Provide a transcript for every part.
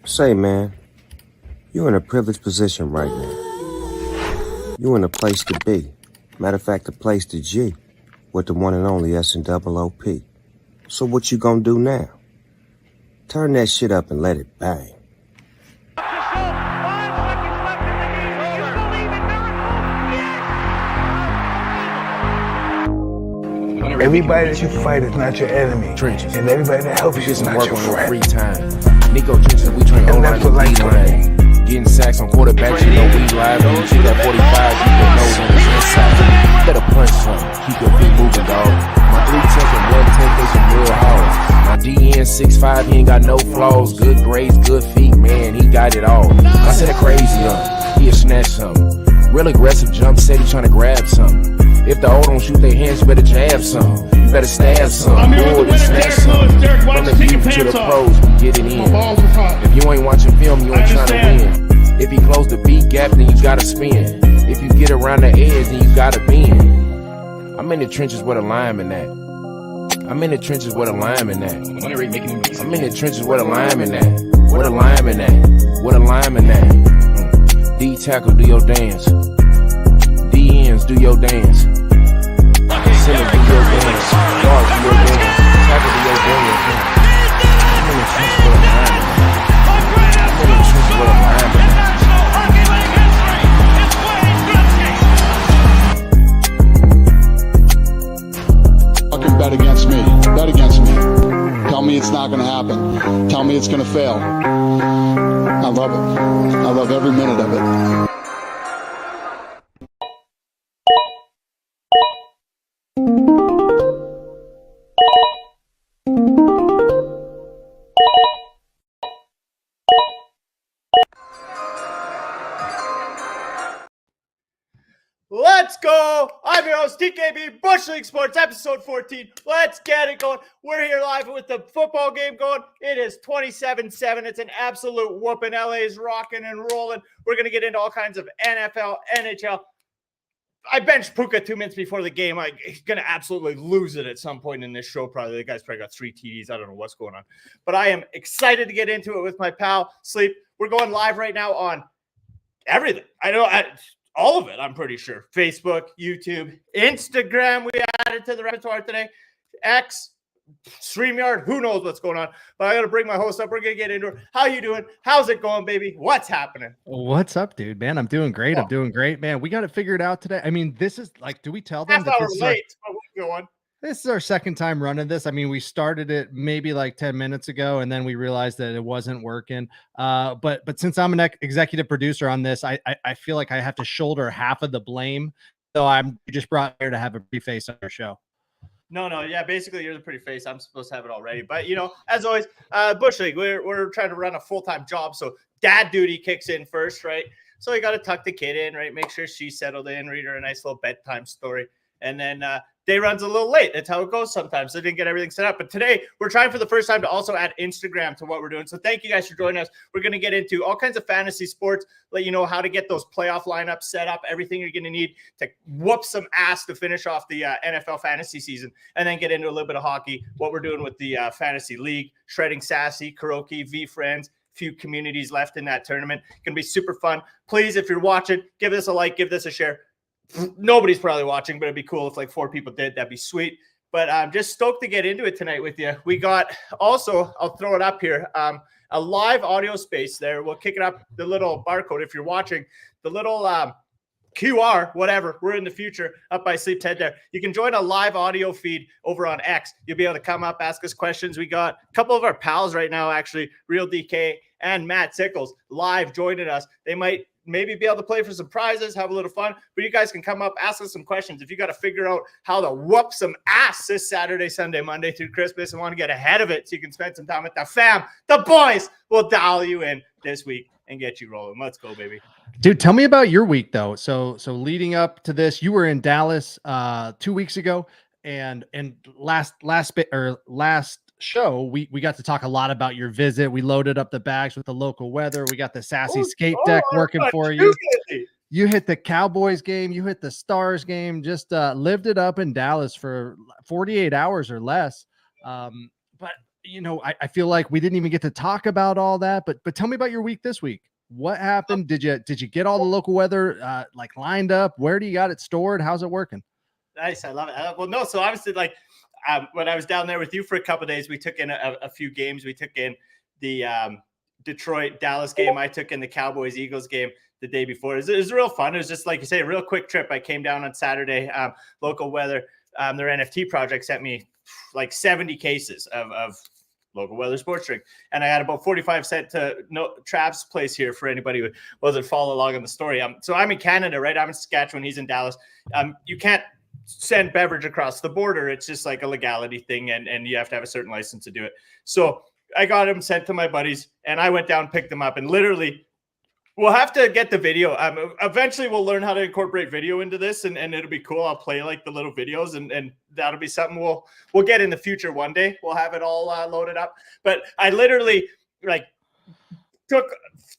Say, man, you're in a privileged position right now. You're in a place to be. Matter of fact, a place to G with the one and only SNOOP. So what you gonna do now? Turn that shit up and let it bang. Everybody that you fight is not your enemy. Trenches. And everybody that helps you is not your friend. Free time. Nico Trenches, we train And online that's the what life line. Getting sacks on quarterbacks, you know we live. When you kick that 45, you can nose on the inside. Better punch something, keep your feet moving, dog. My 3 tech and 110, they some real hogs. My DN 6'5", he ain't got no flaws. Good grades, good feet, man, he got it all. I said a crazy he'll snatch something. Real aggressive jump, said he trying to grab something. If the old don't shoot their hands, you better jab some. You better stab some. I'm here with the winner, Derek Lewis. Derek, why From don't the you take your youth to the pants off? pros, we get it in. balls are hot. If you ain't watching film, you ain't trying to understand. win. If he close the beat gap, then you gotta spin. If you get around the edge, then you gotta bend. I'm in the trenches where the lineman at. I'm in the trenches where the lineman at. I'm in the trenches where the lineman at. Where the lineman at. Where the lineman at. D tackle, do your dance. D ends, do your dance. Center, do your dance. Guard, do your dance. Tackle, do your dance. I'm in the trenches where the lineman at. I'm in the trenches where the lineman at. Fucking bet against me. Bet against me. Tell me it's not gonna happen. Tell me it's gonna fail. I love it. I love every minute of it. Let's go! I'm your host, TKB Bushleague Sports, episode 14. Let's get it going. We're here live with the football game going. It is 27-7. It's an absolute whooping. LA is rocking and rolling. We're going to get into all kinds of NFL, NHL. I benched Puka 2 minutes before the game. He's going to absolutely lose it at some point in this show. Probably the guy's probably got 3 TDs. I don't know what's going on. But I am excited to get into it with my pal, Sleep. We're going live right now on everything. All of it, I'm pretty sure. Facebook, YouTube, Instagram, we added to the repertoire today. X, Streamyard, who knows what's going on. But I got to bring my host up. We're going to get into it. How you doing? How's it going, baby? What's happening? What's up, dude, man? I'm doing great. I'm doing great, man. We got it figured out today. I mean, this is like, do we tell them Half that hour this is late, but we're going. this is our second time running this? I mean, we started it maybe like 10 minutes ago, and then we realized that it wasn't working. But since I'm an executive producer on this, I feel like I have to shoulder half of the blame. So I'm just brought here to have a brief face on our show. No, yeah, basically you're the pretty face. I'm supposed to have it already. But, as always, Bush League, we're trying to run a full-time job, so dad duty kicks in first, right? So you got to tuck the kid in, right? Make sure she's settled in, read her a nice little bedtime story. And then day runs a little late. That's how it goes sometimes. I didn't get everything set up. But today, we're trying for the first time to also add Instagram to what we're doing. So thank you guys for joining us. We're going to get into all kinds of fantasy sports, let you know how to get those playoff lineups set up, everything you're going to need to whoop some ass to finish off the NFL fantasy season, and then get into a little bit of hockey, what we're doing with the fantasy league, shredding sassy, karaoke, V-Friends, few communities left in that tournament. Going to be super fun. Please, if you're watching, give this a like, give this a share. Nobody's probably watching, but it'd be cool if like 4 people did. That'd be sweet. But I'm just stoked to get into it tonight with you. We got also, I'll throw it up here, a live audio space there. We'll kick it up, the little barcode if you're watching, the little QR, whatever, we're in the future, up by Sleep's head there. You can join a live audio feed over on X. You'll be able to come up, ask us questions. We got a couple of our pals right now, actually, Real DK and Matt Sickles, live joining us. They might maybe be able to play for some prizes, have a little fun, but you guys can come up, ask us some questions. If you got to figure out how to whoop some ass this Saturday, Sunday, Monday through Christmas and want to get ahead of it so you can spend some time with the fam, the boys will dial you in this week and get you rolling. Let's go, baby. Dude, tell me about your week though. So leading up to this, you were in Dallas 2 weeks ago, and last show we got to talk a lot about your visit. We loaded up the bags with the local weather. We got the sassy skate deck working for you. You hit the Cowboys game, you hit the Stars game, just lived it up in Dallas for 48 hours or less. But I feel like we didn't even get to talk about all that, but tell me about your week this week. What happened? Did you get all the local weather like lined up? Where do you got it stored? How's it working? Nice. I love it. Well, no. So obviously, like when I was down there with you for a couple of days, we took in a few games. We took in the Detroit Dallas game. I took in the Cowboys Eagles game the day before. It was real fun. It was just like you say, a real quick trip. I came down on Saturday. Local weather. Their NFT project sent me like 70 cases of local weather sports drink, and I had about 45 sent to Trav's place here for anybody who wasn't follow along on the story. So I'm in Canada, right? I'm in Saskatchewan. He's in Dallas. You can't send beverage across the border. It's just like a legality thing, and you have to have a certain license to do it. So I got him sent to my buddies, and I went down, picked them up, and literally, we'll have to get the video. Eventually, we'll learn how to incorporate video into this, and it'll be cool. I'll play like the little videos, and that'll be something we'll get in the future one day. We'll have it all loaded up. But I literally like took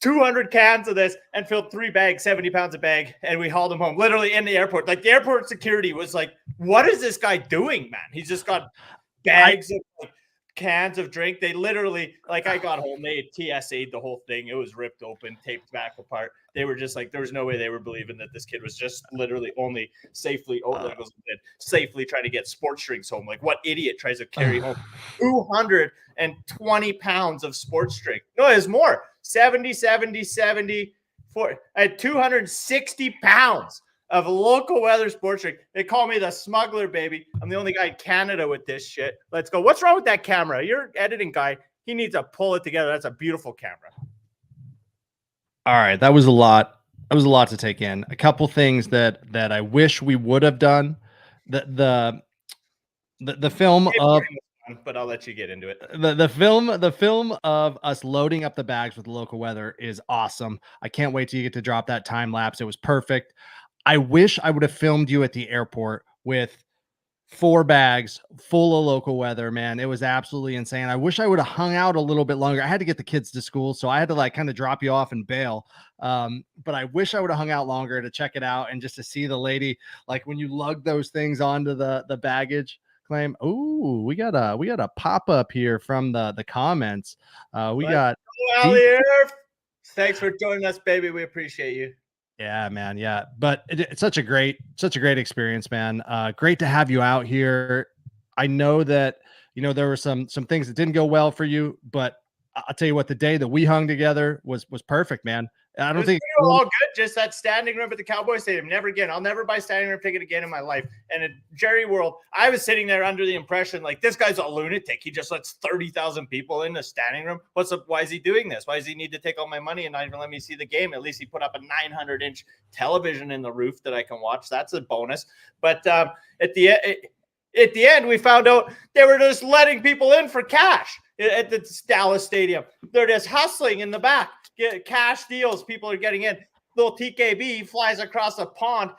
200 cans of this and filled 3 bags, 70 pounds a bag, and we hauled them home. Literally in the airport. Like the airport security was like, "What is this guy doing, man? He's just got bags of like, cans of drink." They literally, like, I got home, they TSA'd the whole thing. It was ripped open, taped back apart. They were just like, there was no way they were believing that this kid was just literally only safely trying to get sports drinks home. Like, what idiot tries to carry home 220 pounds of sports drink? No, it was more. 70, 40. I had 260 pounds of local weather sports drink. They call me the smuggler, baby. I'm the only guy in Canada with this shit. Let's go. What's wrong with that camera? You're editing guy. He needs to pull it together. That's a beautiful camera. All right. That was a lot. That was a lot to take in. A couple things that I wish we would have done. The film of, but I'll let you get into it. The film of us loading up the bags with local weather is awesome. I can't wait till you get to drop that time lapse. It was perfect. I wish I would have filmed you at the airport with 4 bags full of local weather, man. It was absolutely insane. I wish I would have hung out a little bit longer. I had to get the kids to school, so I had to like kind of drop you off and bail. But I wish I would have hung out longer to check it out and just to see the lady, like when you lug those things onto the baggage claim. Oh, we got a pop-up here from the comments. Thanks for joining us, baby. We appreciate you. Yeah, man. Yeah. But it's such a great experience, man. Great to have you out here. I know that, there were some things that didn't go well for you, but I'll tell you what, the day that we hung together was perfect, man. I don't think all good. Just that standing room at the Cowboys Stadium. Never again. I'll never buy standing room ticket again in my life. And in Jerry World, I was sitting there under the impression like this guy's a lunatic. He just lets 30,000 people in the standing room. Why is he doing this? Why does he need to take all my money and not even let me see the game? At least he put up a 900-inch television in the roof that I can watch. That's a bonus. But at the end, we found out they were just letting people in for cash at the Dallas Stadium. They're just hustling in the back. Get cash deals. People are getting in. Little TKB flies across a pond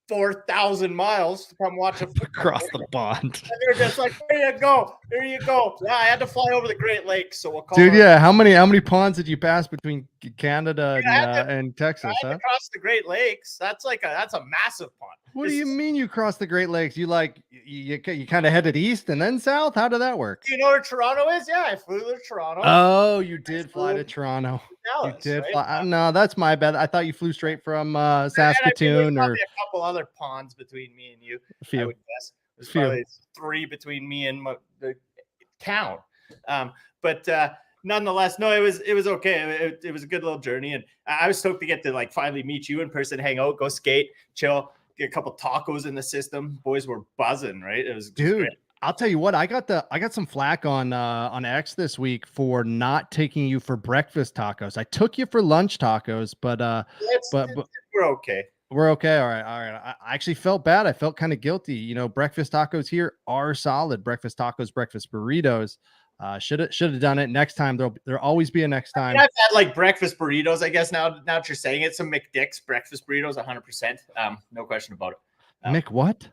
4,000 miles to come watch across the pond. And they're just like, there you go. There you go. Yeah, I had to fly over the Great Lakes. So we'll call Dude, yeah. How many ponds did you pass between Canada and Texas? I had to cross the Great Lakes. That's a massive pond. What do you mean you crossed the Great Lakes? You kind of headed east and then south? How did that work? Do you know where Toronto is? Yeah, I flew to Toronto. Oh, you did fly to Toronto. Dallas, you did right? fly. No, that's my bad. I thought you flew straight from Saskatoon. There's probably a couple other ponds between me and you. A few. I would guess. There's probably 3 between me and the town. But nonetheless, no, it was okay. It was a good little journey, and I was stoked to get to like finally meet you in person, hang out, go skate, chill, get a couple tacos in the system. Boys were buzzing, right? It was great. I'll tell you what, I got some flack on X this week for not taking you for breakfast tacos. I took you for lunch tacos, but we're okay. We're okay. All right. I actually felt bad. I felt kind of guilty. Breakfast tacos here are solid. Breakfast tacos, breakfast burritos. Should have done it next time. There'll always be a next time. I've had like breakfast burritos, I guess. Now that you're saying it, some McDick's breakfast burritos, 100%. No question about it. Mick what?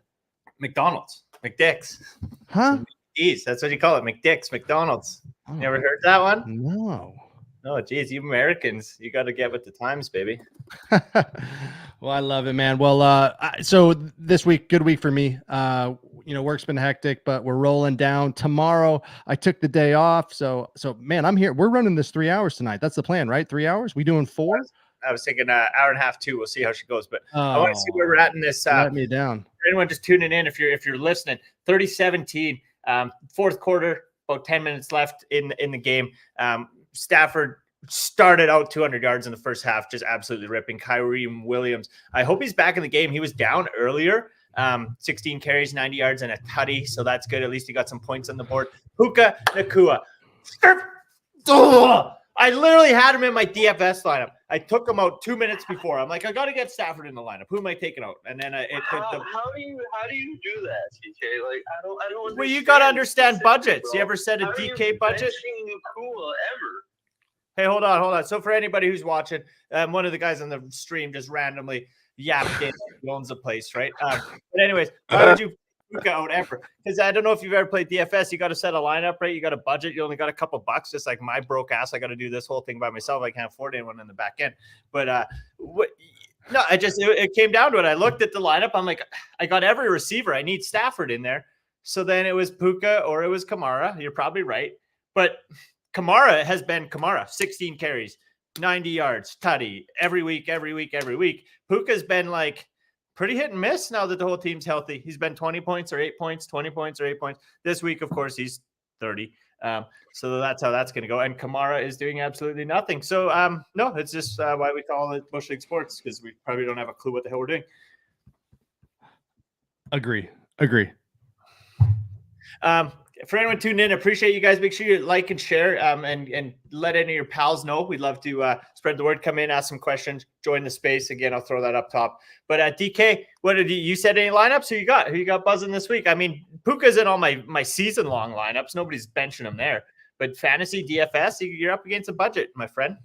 McDonald's, McDick's. Huh? Geez, that's what you call it, McDick's, McDonald's. Oh, you ever heard that one? No. Oh, geez, you Americans, you got to get with the times, baby. Well, I love it, man. Well, so this week, good week for me. work's been hectic, but we're rolling down. Tomorrow, I took the day off. So man, I'm here. We're running this 3 hours tonight. That's the plan, right? 3 hours? We doing 4? I was thinking an hour and a half, 2. We'll see how she goes. But I want to see where we're at in this. Let me down. For anyone just tuning in, if you're listening, 30-17, fourth quarter, about 10 minutes left in the game. Stafford started out 200 yards in the first half, just absolutely ripping. Kyrie Williams, I hope he's back in the game. He was down earlier. 16 carries, 90 yards, and a tutty, so that's good. At least he got some points on the board. Puka Nacua. I literally had him in my DFS lineup. I took him out 2 minutes before. I'm like, I got to get Stafford in the lineup. Who am I taking out? And then how do you do that, TK? Like, I don't. Well, you got to understand budgets. You ever set a DK budget? Cool ever. Hey, hold on. So for anybody who's watching, one of the guys on the stream just randomly yapped in. He owns the place, right? But anyways, why would you Puka out ever? Because I don't know if you've ever played DFS. You got to set a lineup, right? You got a budget. You only got a couple bucks. Just like my broke ass, I got to do this whole thing by myself. I can't afford anyone in the back end. But it came down to it. I looked at the lineup. I'm like, I got every receiver. I need Stafford in there. So then it was Puka or it was Kamara. You're probably right. But Kamara has been Kamara, 16 carries, 90 yards, tutty, every week. Puka's been like pretty hit and miss now that the whole team's healthy. He's been 20 points or 8 points, 20 points or 8 points. This week, of course, he's 30. So that's how that's going to go. And Kamara is doing absolutely nothing. So, no, it's just why we call it Bushleague Sports, because we probably don't have a clue what the hell we're doing. Agree. For anyone tuning in, appreciate you guys. Make sure you like and share and let any of your pals know. We'd love to spread the word, come in, ask some questions, join the space. Again, I'll throw that up top. But DK, what did you set any lineups? Who you got buzzing this week? I mean, Puka's in all my season-long lineups. Nobody's benching him there. But fantasy DFS, you're up against a budget, my friend.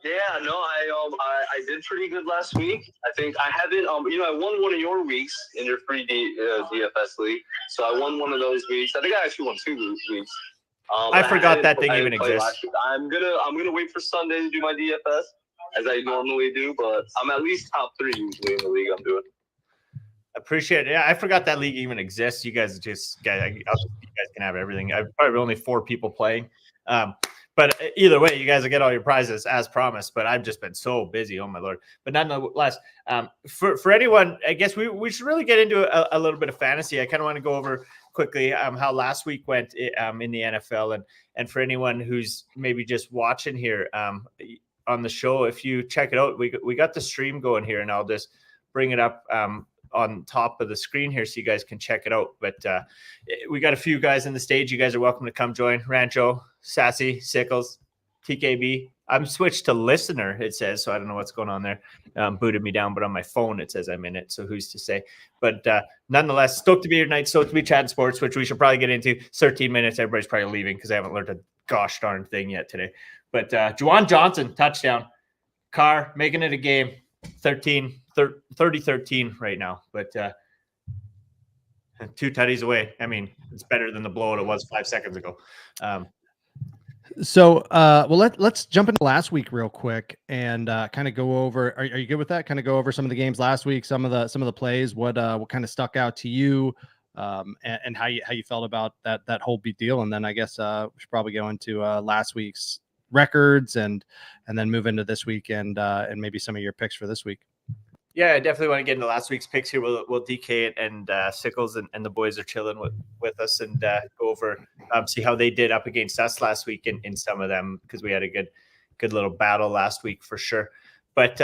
Yeah, no, I did pretty good last week. I think I haven't, I won one of your weeks in your free DFS league. So I won one of those weeks. I think I actually won 2 weeks. I forgot that thing even exists. I'm gonna wait for Sunday to do my DFS as I normally do, but I'm at least top 3 usually in the league I'm doing. Appreciate it. Yeah, I forgot that league even exists. You guys you guys can have everything. I've probably only 4 people playing. But either way, you guys will get all your prizes as promised. But I've just been so busy, oh my Lord. But nonetheless, for anyone, I guess we should really get into a little bit of fantasy. I kind of want to go over quickly how last week went in the NFL. And for anyone who's maybe just watching here on the show, if you check it out, we got the stream going here, and I'll just bring it up on top of the screen here so you guys can check it out. But we got a few guys in the stage. You guys are welcome to come join. Rancho, Sassy, Sickles, TKB. I'm switched to listener, it says, so I don't know what's going on there. Booted me down, but on my phone it says I'm in it, so who's to say? But nonetheless, stoked to be here tonight, stoked to be chatting sports, which we should probably get into. 13 minutes, everybody's probably leaving because I haven't learned a gosh darn thing yet today. But Juwan Johnson, touchdown. Carr making it a game. 30-13 right now, but 2 tutties away. I mean, it's better than the blowout it was 5 seconds ago. So let's jump into last week real quick and kind of go over. Are you good with that? Kind of go over some of the games last week, some of the plays, what kind of stuck out to you, and how you felt about that whole big deal, and then I guess we should probably go into last week's records and then move into this week and maybe some of your picks for this week. Yeah, I definitely want to get into last week's picks here. We'll DK it, and Sickles and the boys are chilling with us and go over see how they did up against us last week in some of them, because we had a good little battle last week for sure. But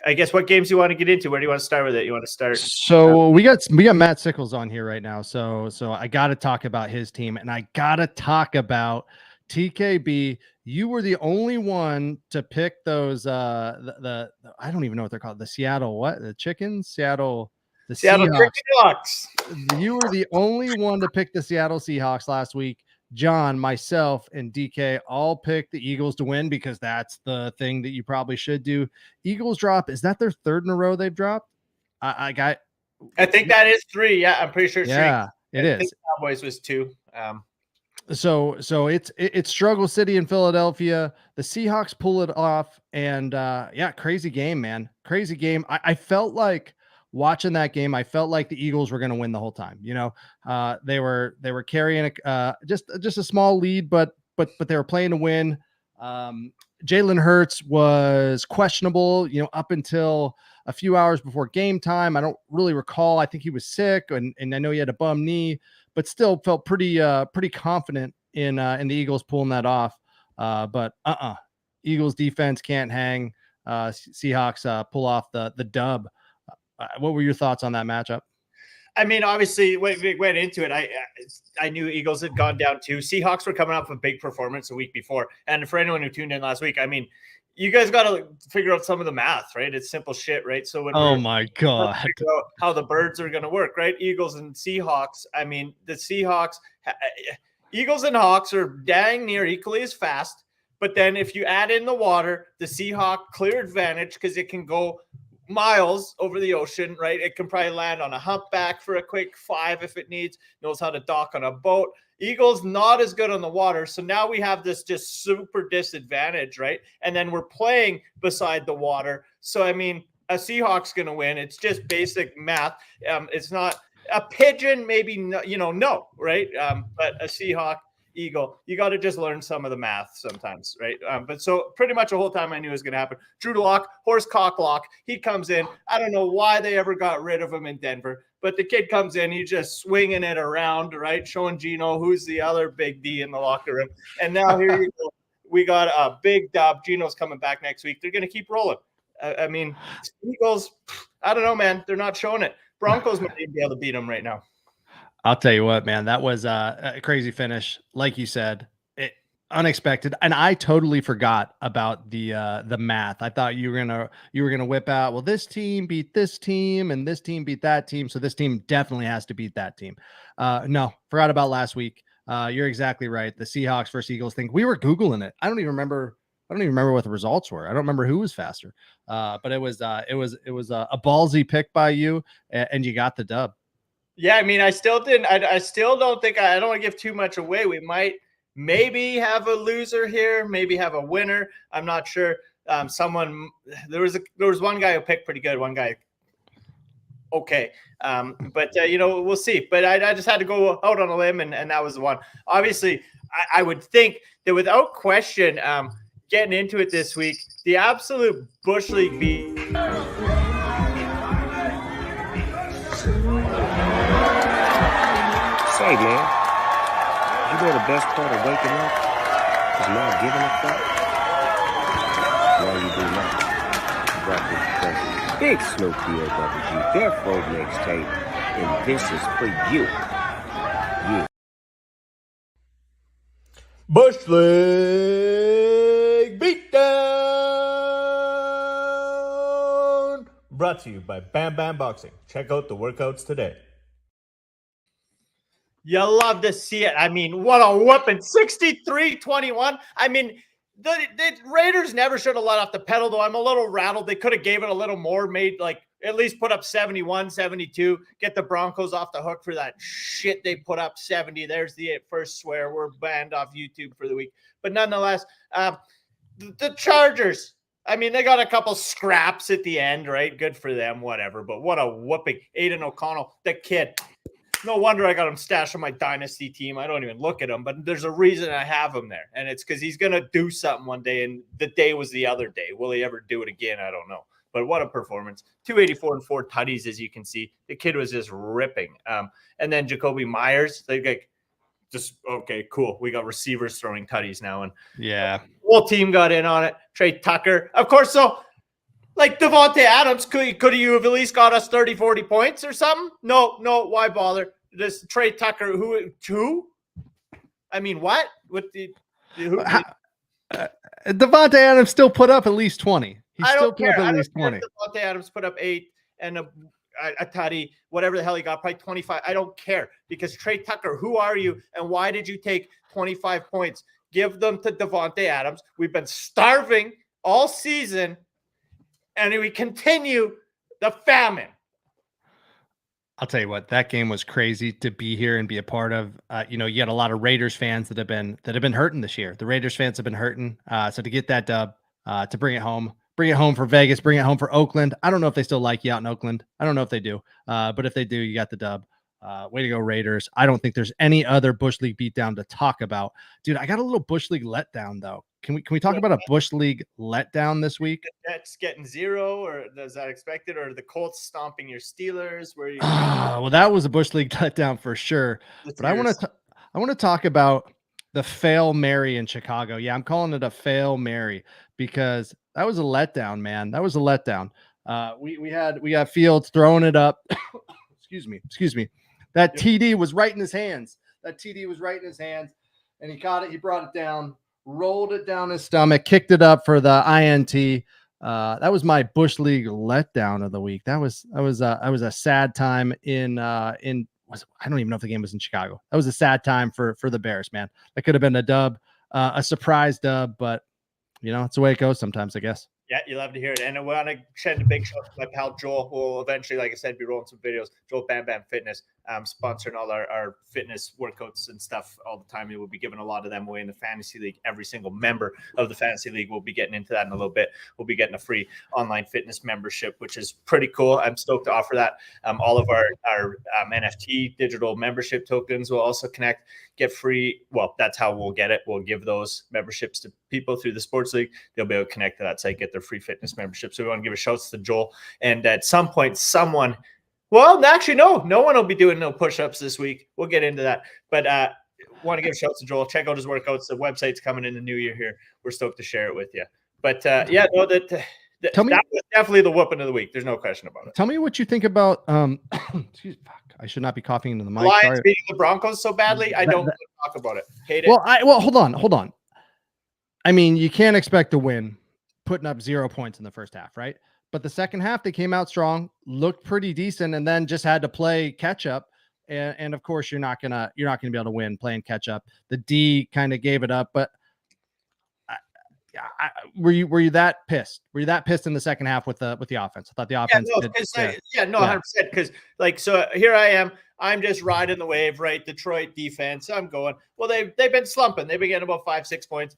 I guess what games you want to get into? Where do you want to start with it? You want to start? So we got Matt Sickles on here right now. So I got to talk about his team, and I got to talk about TKB. You were the only one to pick those the I don't even know what they're called. The Seattle the Seattle Seahawks. You were the only one to pick the Seattle Seahawks last week. John, myself, and DK all picked the Eagles to win because that's the thing that you probably should do. Eagles drop. Is that their 3rd in a row they've dropped? I think that is 3. Yeah, I'm pretty sure. Yeah, it is. I think Cowboys was 2. So it's struggle city in Philadelphia. The Seahawks pull it off, and crazy game, man. Crazy game. I felt like watching that game, I felt like the Eagles were going to win the whole time. They were carrying just a small lead, but they were playing to win. Jalen Hurts was questionable, up until a few hours before game time. I don't really recall. I think he was sick, and I know he had a bum knee, but still felt pretty confident in the Eagles pulling that off. But Eagles defense can't hang. Seahawks pull off the dub. What were your thoughts on that matchup? I mean, obviously, when we went into it, I knew Eagles had gone down too. Seahawks were coming off a big performance a week before. And for anyone who tuned in last week, I mean, you guys got to figure out some of the math, right? It's simple shit, right? So when oh my God, figure out how the birds are going to work, right? Eagles and Seahawks. I mean, the Seahawks, Eagles and Hawks are dang near equally as fast. But then if you add in the water, the Seahawk clear advantage because it can go miles over the ocean, right? It can probably land on a humpback for a quick 5 if it needs, knows how to dock on a boat. Eagles not as good on the water. So now we have this just super disadvantage, right? And then we're playing beside the water. So, I mean, a Seahawk's going to win. It's just basic math. It's not a pigeon, maybe, no, right? But a Seahawk, Eagle, you got to just learn some of the math sometimes, right? But so pretty much the whole time I knew it was going to happen. Drew Lock, horse cock lock, he comes in. I don't know why they ever got rid of him in Denver, but the kid comes in, he's just swinging it around, right? Showing Gino who's the other big D in the locker room. And now here you go. We got a big dub. Gino's coming back next week. They're going to keep rolling. I mean, Eagles, I don't know, man. They're not showing it. Broncos might even be able to beat them right now. I'll tell you what, man, that was a crazy finish. Like you said, unexpected. And I totally forgot about the math. I thought you were gonna whip out, well, this team beat this team and this team beat that team. So this team definitely has to beat that team. No, forgot about last week. You're exactly right. The Seahawks versus Eagles thing. We were Googling it. I don't even remember what the results were. I don't remember who was faster. But it was a ballsy pick by you, and you got the dub. Yeah, I mean, I still don't think I don't want to give too much away. We might maybe have a loser here, maybe have a winner. I'm not sure. There was one guy who picked pretty good, one guy okay. But we'll see. But I just had to go out on a limb, and that was the one. Obviously, I would think that without question, getting into it this week, the absolute Bushleague beat. Say, man, you know the best part of waking up is not giving a fuck? Well, you do not. You got this special Big Snoop DOWG, therefore mixtape, and this is for you. You. Bushleague Beatdown! Brought to you by Bam Bam Boxing. Check out the workouts today. You love to see it. I mean, what a whooping. 63-21. I mean, the Raiders never should have let off the pedal, though. I'm a little rattled. They could have gave it a little more, made at least put up 71, 72, get the Broncos off the hook for that shit they put up 70. There's the first swear. We're banned off YouTube for the week. But nonetheless, the Chargers, I mean, they got a couple scraps at the end, right? Good for them, whatever. But what a whooping. Aiden O'Connell, the kid. No wonder I got him stashed on my dynasty team. I don't even look at him, but there's a reason I have him there. And it's because he's going to do something one day, and the day was the other day. Will he ever do it again? I don't know. But what a performance. 284 and 4 tutties, as you can see. The kid was just ripping. And then Jacoby Myers, okay, cool. We got receivers throwing tutties now. And yeah, the whole team got in on it. Trey Tucker, of course. So, like Devontae Adams, could you have at least got us 30, 40 points or something? No, why bother? This Trey Tucker, who? I mean, what? Devontae Adams still put up at least 20. He still put up at least 20. Devontae Adams put up 8 and a tutty, whatever the hell he got, probably 25. I don't care, because Trey Tucker, who are you, and why did you take 25 points? Give them to Devontae Adams. We've been starving all season, and we continue the famine. I'll tell you what, that game was crazy to be here and be a part of. You had a lot of Raiders fans that have been hurting this year. The Raiders fans have been hurting. So to get that dub, to bring it home Bring it home for Vegas. Bring it home for Oakland. I don't know if they still like you out in Oakland. I don't know if they do. But if they do, you got the dub. Way to go, Raiders. I don't think there's any other Bush League beatdown to talk about. Dude, I got a little Bush League letdown, though. Can we talk about a Bush League letdown this week? The Jets getting 0, or is that expected? Or the Colts stomping your Steelers? Where you? Well, that was a Bush League letdown for sure. But I want to talk about the fail Mary in Chicago. Yeah, I'm calling it a fail Mary because that was a letdown, man. That was a letdown. We got Fields throwing it up. Excuse me. That TD was right in his hands. And he caught it. He brought it down, rolled it down his stomach, kicked it up for the INT. That was my Bush League letdown of the week. That was a sad time I don't even know if the game was in Chicago. That was a sad time for the Bears, man. That could have been a dub, a surprise dub, but it's the way it goes sometimes, I guess. Yeah, you love to hear it. And I want to send a big shout out to my pal Joel, who will eventually, like I said, be rolling some videos. Joel Bam Bam Fitness, sponsoring all our fitness workouts and stuff all the time. We will be giving a lot of them away in the Fantasy League. Every single member of the Fantasy League will be getting into that in a little bit. We'll be getting a free online fitness membership, which is pretty cool. I'm stoked to offer that. All of our NFT digital membership tokens will also connect, get free. Well, that's how we'll get it. We'll give those memberships to people through the Sports League. They'll be able to connect to that site, get their free fitness membership. So we want to give a shout out to Joel. And at some point, well, actually, no one will be doing no push-ups this week. We'll get into that. But want to give a shout out to Joel. Check out his workouts. The website's coming in the new year here. We're stoked to share it with you. But that was definitely the whooping of the week. There's no question about it. Tell me what you think about I should not be coughing into the mic. Lions beating the Broncos so badly. I don't want to talk about it. Hate it. Well, hold on. I mean, you can't expect to win putting up 0 points in the first half, right? But the second half, they came out strong, looked pretty decent, and then just had to play catch up. And of course, you're not gonna be able to win playing catch up. The D kind of gave it up, but were you that pissed? Were you that pissed in the second half with the offense? I thought the offense. 100%. Because so here I am. I'm just riding the wave, right? Detroit defense. I'm going. Well, they've been slumping. They've been getting about 5-6 points.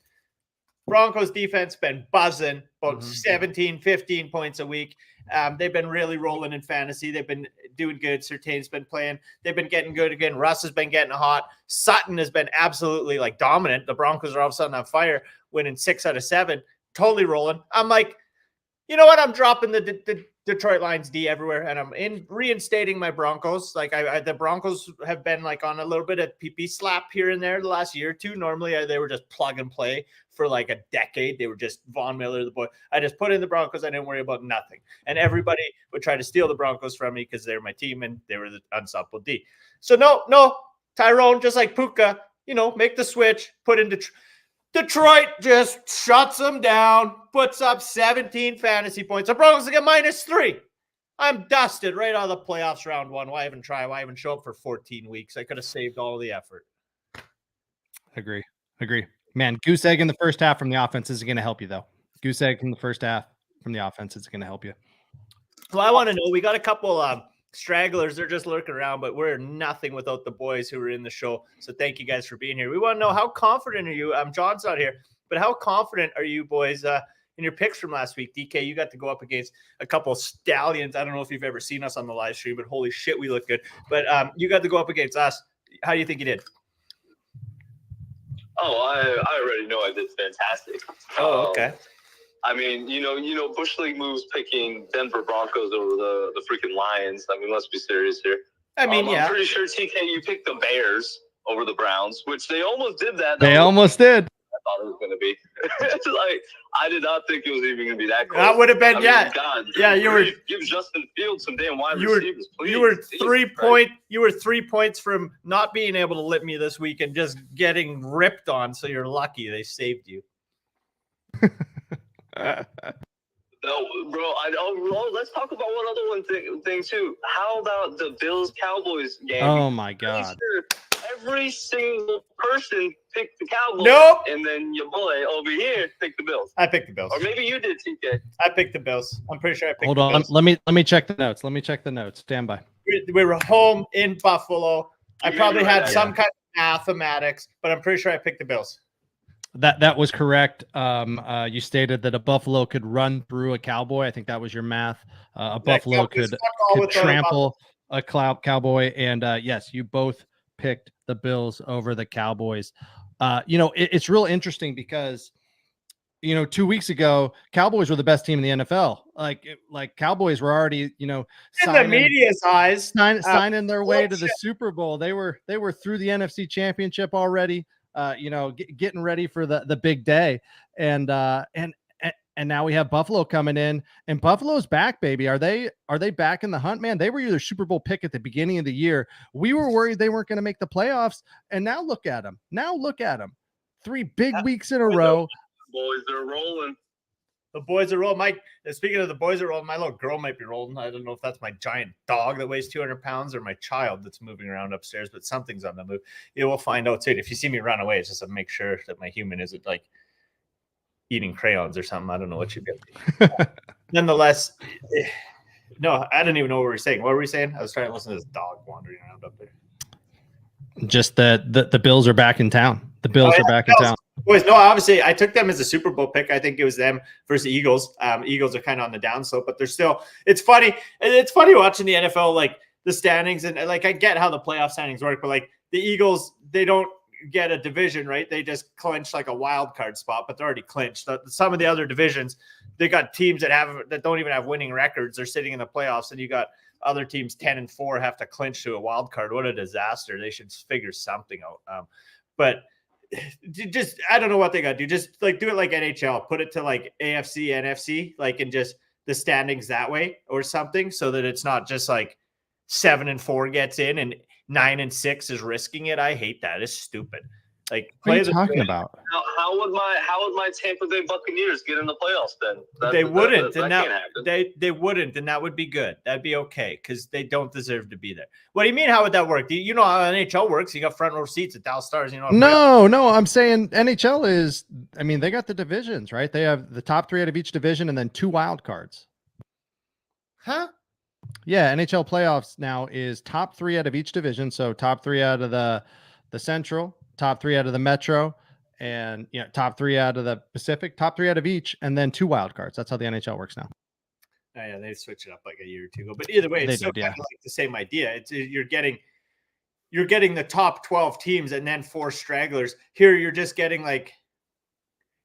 Broncos defense been buzzing about 17, 15 points a week. They've been really rolling in fantasy. They've been doing good. Surtain's been playing. They've been getting good again. Russ has been getting hot. Sutton has been absolutely dominant. The Broncos are all of a sudden on fire, winning 6 out of 7, totally rolling. I'm like, you know what? I'm dropping the Detroit Lions D everywhere, and I'm reinstating my Broncos. The Broncos have been on a little bit of PP slap here and there the last year or two. Normally, they were just plug and play for a decade. They were just Von Miller, the boy. I just put in the Broncos. I didn't worry about nothing. And everybody would try to steal the Broncos from me because they're my team and they were the unstoppable D. So no, Tyrone, just like Puka, make the switch, put in Detroit, just shuts them down, puts up 17 fantasy points. The Broncos get -3. I'm dusted right out of the playoffs round 1. Why even try? Why even show up for 14 weeks? I could have saved all the effort. Agree. Man, goose egg in the first half from the offense isn't going to help you, though. Goose egg from the first half from the offense is going to help you. Well, I want to know. We got a couple stragglers. They're just lurking around, but we're nothing without the boys who were in the show. So thank you guys for being here. We want to know, how confident are you? John's not here, but how confident are you boys in your picks from last week? DK, you got to go up against a couple of stallions. I don't know if you've ever seen us on the live stream, but holy shit, we look good. But you got to go up against us. How do you think you did? Oh, I already know I did fantastic. Oh, okay. I mean, Bush League moves picking Denver Broncos over the freaking Lions. I mean, let's be serious here. I mean, I'm pretty sure, TK, you picked the Bears over the Browns, which they almost did that. They almost did. I thought it was going to be. It's I did not think it was even going to be that close. That would have been, God, give Justin Fields some damn wide receivers, please. You were 3 points from not being able to lip me this week and just getting ripped on. So you're lucky they saved you. No, bro. Let's talk about one other thing too. How about the Bills Cowboys game? Oh my God! Every single person picked the Cowboys. Nope. And then your boy over here picked the Bills. I picked the Bills. Or maybe you did, TK. I picked the Bills. I'm pretty sure I picked. Hold the on. Bills. Let me check the notes. Stand by. We were home in Buffalo. I probably had some kind of mathematics, but I'm pretty sure I picked the Bills. That was correct. You stated that a buffalo could run through a cowboy. I think that was your math. A buffalo could trample a cowboy. And yes, you both picked the Bills over the Cowboys. It's real interesting because 2 weeks ago, Cowboys were the best team in the NFL. Like Cowboys were already, in the media's eyes, signing their way to the Super Bowl. They were through the NFC Championship already. Getting ready for the big day, and now we have Buffalo coming in, and Buffalo's back, baby. Are they back in the hunt, man? They were your Super Bowl pick at the beginning of the year. We were worried they weren't going to make the playoffs, and now look at them. 3 big weeks in a row. Boys are rolling. The boys are rolling. Speaking of the boys are rolling, my little girl might be rolling. I don't know if that's my giant dog that weighs 200 pounds or my child that's moving around upstairs, but something's on the move. Yeah, we'll find out soon. If you see me run away, it's just to make sure that my human isn't like eating crayons or something. I don't know what you'd be. Nonetheless, no, I didn't even know what we were saying. What were we saying? I was trying to listen to this dog wandering around up there. Just that the Bills are back in town. The Bills are back in town. Boys, no, obviously I took them as a Super Bowl pick. I think it was them versus the Eagles. Eagles are kind of on the downslope, but they're still. It's funny. It's funny watching the NFL, like the standings, and like I get how the playoff standings work, but like the Eagles, they don't get a division, right? They just clinch like a wild card spot, but they're already clinched. Some of the other divisions, they got teams that don't even have winning records. They're sitting in the playoffs, and you got other teams 10-4 have to clinch to a wild card. What a disaster! They should figure something out. But just I don't know what they got to do. Just like do it like NHL, put it to like AFC, NFC, like and just the standings that way or something, so that it's not just like 7-4 gets in and 9-6 is risking it. I hate that. It's stupid. Like what are you talking about? How would my Tampa Bay Buccaneers get in the playoffs then? They wouldn't, they wouldn't, and that would be good. That'd be okay because they don't deserve to be there. What do you mean? How would that work? You know how NHL works? You got front row seats at Dallas Stars. No. I'm saying NHL is. I mean, they got the divisions, right? They have the top 3 out of each division, and then 2 wild cards. Huh? Yeah, NHL playoffs now is top 3 out of each division. So top 3 out of the Central, top 3 out of the Metro, and top 3 out of the Pacific, top 3 out of each, and then 2 wild cards. That's how the NHL works now. Oh, yeah, they switched it up like a year or 2 ago. But either way, it's still kind of like the same idea. You're getting the top 12 teams and then 4 stragglers. Here, you're just getting like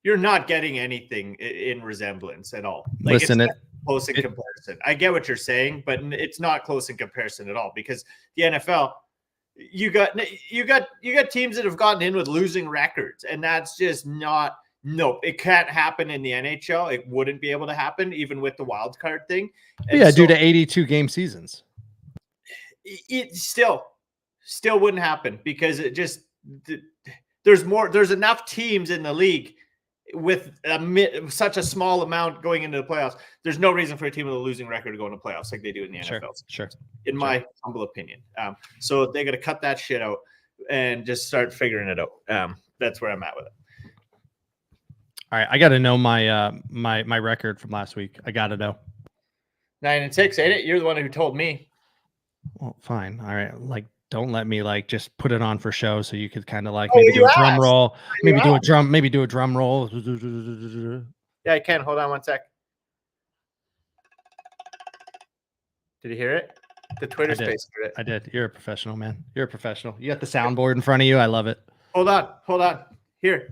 you're not getting anything in resemblance at all. Like, Listen, it's close in comparison. I get what you're saying, but it's not close in comparison at all because the NFL. You got teams that have gotten in with losing records, and that's just not. Nope, it can't happen in the NHL. It wouldn't be able to happen even with the wild card thing. And yeah, due to 82 game seasons. It still wouldn't happen because it just there's enough teams in the league with such a small amount going into the playoffs. There's no reason for a team with a losing record to go into playoffs like they do in the NFL. Sure. In my humble opinion. So they got to cut that shit out and just start figuring it out. That's where I'm at with it. All right, I got to know my record from last week. I got to know. 9-6, ain't it? You're the one who told me. Well, fine. All right, like don't let me like just put it on for show, so you could kind of like maybe do a drum roll, maybe do a drum roll. Yeah, I can. Hold on one sec. Did you hear it? The Twitter space heard it. I did. You're a professional, man. You're a professional. You got the soundboard in front of you. I love it. Hold on. Here.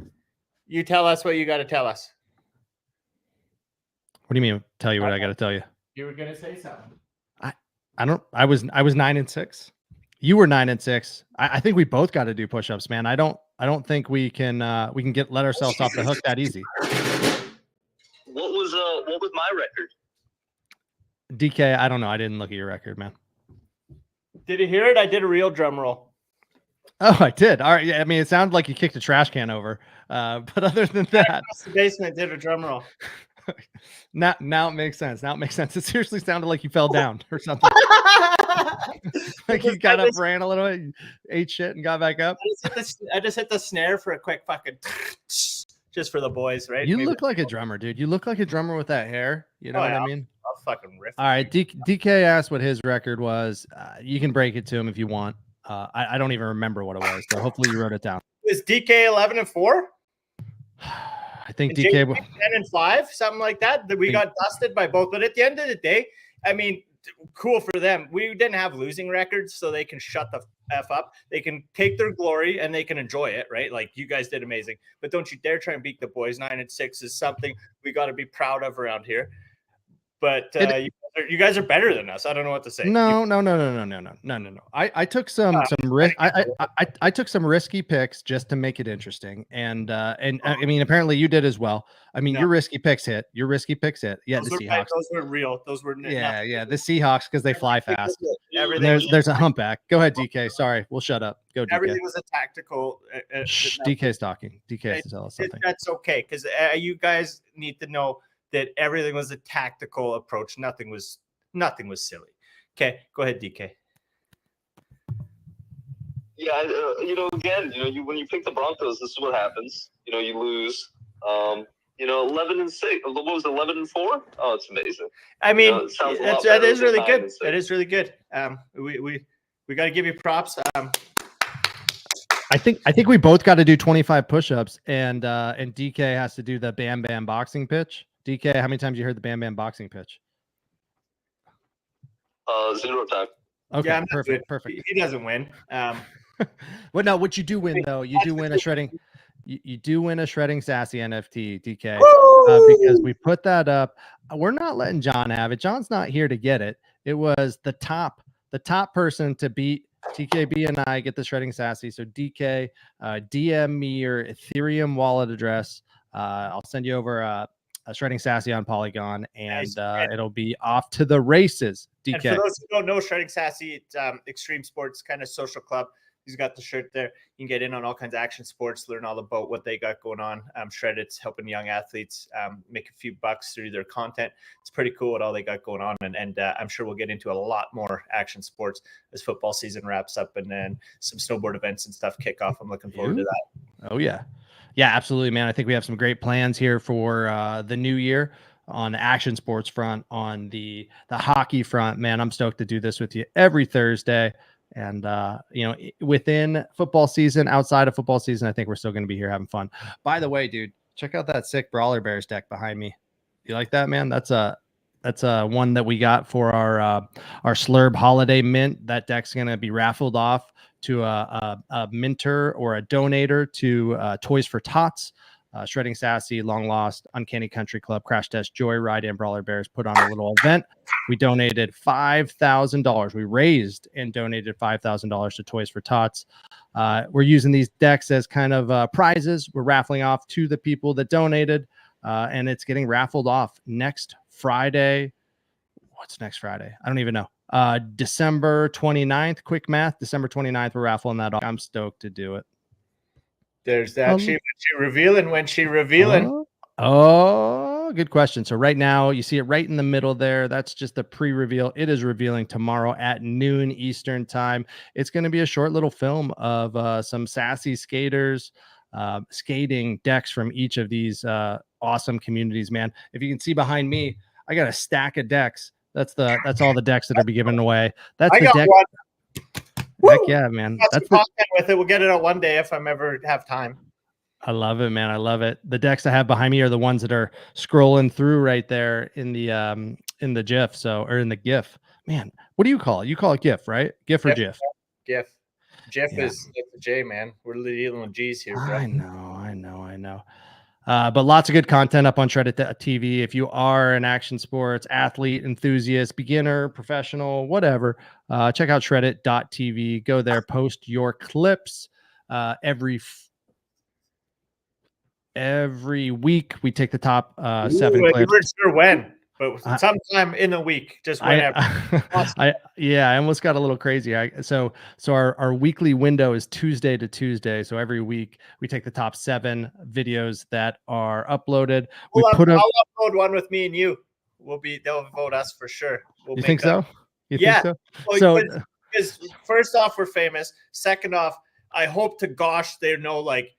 You tell us what you got to tell us. What do you mean? Tell you what I got to tell you? You were gonna say something. I was 9-6. You were 9-6. I think we both got to do push-ups, man. I don't think we can let ourselves off the hook that easy. What was my record? DK, I don't know. I didn't look at your record, man. Did you hear it? I did a real drum roll. Oh, I did. All right. Yeah, I mean, it sounded like you kicked a trash can over. But other than that, the basement did a drum roll. Now it makes sense. It seriously sounded like you fell down or something. Like you got up, ran a little bit, ate shit, and got back up. I just hit the snare for a quick fucking just for the boys, right? You look like a drummer, dude. You look like a drummer with that hair. You know what I mean? I'll fucking riff. All right. DK asked what his record was. You can break it to him if you want. I don't even remember what it was, so hopefully you wrote it down. Is DK 11-4? I think And DK. 10-5, something like that. That we got dusted by both. But at the end of the day, I mean, cool for them. We didn't have losing records, so they can shut the F up. They can take their glory and they can enjoy it, right? Like, you guys did amazing. But don't you dare try and beat the boys. 9-6 is something we got to be proud of around here. But you guys are better than us. I don't know what to say. No. I took some risk. I took some risky picks just to make it interesting, and I mean, apparently you did as well. I mean, your risky picks hit. Yeah, those the Seahawks. Right. Those were real. Those were the Seahawks because they fly fast. Everything. There's a humpback. Go ahead, DK. Sorry, we'll shut up. Go, DK. Everything was a tactical. Shh, DK's talking. DK has to tell us something. That's okay, because you guys need to know that everything was a tactical approach. Nothing was silly. Okay, go ahead, DK. Yeah, again, when you pick the Broncos, this is what happens. You lose. 11-6. What was 11-4? Oh, it's amazing. I mean, that is really good. That is really good. We got to give you props. I think we both got to do 25 push-ups, and DK has to do the Bam Bam boxing pitch. DK, how many times you heard the Bam Bam boxing pitch? 0 time. Okay, yeah, perfect. He doesn't win. Well, no, what you do win though, you do win a shredding. You do win a shredding sassy NFT, DK, because we put that up. We're not letting John have it. John's not here to get it. It was the top person to beat TKB and I get the shredding sassy. So DK, DM me your Ethereum wallet address. I'll send you over a shredding sassy on Polygon, and it'll be off to the races. DK. And for those who don't know, shredding sassy, it's Extreme Sports kind of social club. He's got the shirt there. You can get in on all kinds of action sports, learn all about what they got going on. Shredded's helping young athletes make a few bucks through their content. It's pretty cool what all they got going on. And I'm sure we'll get into a lot more action sports as football season wraps up and then some snowboard events and stuff kick off. I'm looking forward to that. Oh, yeah. Yeah, absolutely, man. I think we have some great plans here for the new year on the action sports front, on the hockey front. Man, I'm stoked to do this with you every Thursday. And, within football season, outside of football season, I think we're still going to be here having fun. By the way, dude, check out that sick Brawler Bears deck behind me. You like that, man? That's a one that we got for our Slurb holiday mint. That deck's going to be raffled off to a minter or a donator to Toys for Tots. Shredding Sassy, Long Lost, Uncanny Country Club, Crash Test Joyride, and Brawler Bears put on a little event. We donated $5,000. We raised and donated $5,000 to Toys for Tots. We're using these decks as kind of prizes. We're raffling off to the people that donated, and it's getting raffled off next Friday. What's next Friday? I don't even know. December 29th. Quick math. December 29th. We're raffling that off. I'm stoked to do it. There's that. When she revealing. Oh, good question. So right now you see it right in the middle there. That's just the pre-reveal. It is revealing tomorrow at noon Eastern time. It's going to be a short little film of some sassy skaters skating decks from each of these awesome communities, man. If you can see behind me, I got a stack of decks. That's all the decks that are be given away. That's the deck. One. Heck yeah, man. That's the content with it. We'll get it out one day if I'm ever have time. I love it, man. I love it. The decks I have behind me are the ones that are scrolling through right there in the GIF. Or in the GIF. Man, what do you call it? You call it GIF, right? GIF or GIF? GIF. GIF is the J, man. We're dealing with G's here. Bro. I know. But lots of good content up on Shredded.tv. If you are an action sports athlete, enthusiast, beginner, professional, whatever, check out Shredded.tv. Go there, post your clips every week. We take the top 7 clips. You weren't sure when, but sometime in the week, just whenever. I almost got a little crazy. So our weekly window is Tuesday to Tuesday. So every week we take the top 7 videos that are uploaded. I'll upload one with me and you. They'll vote us for sure. You think so? Yeah. Because first off, we're famous. Second off, I hope to gosh they know like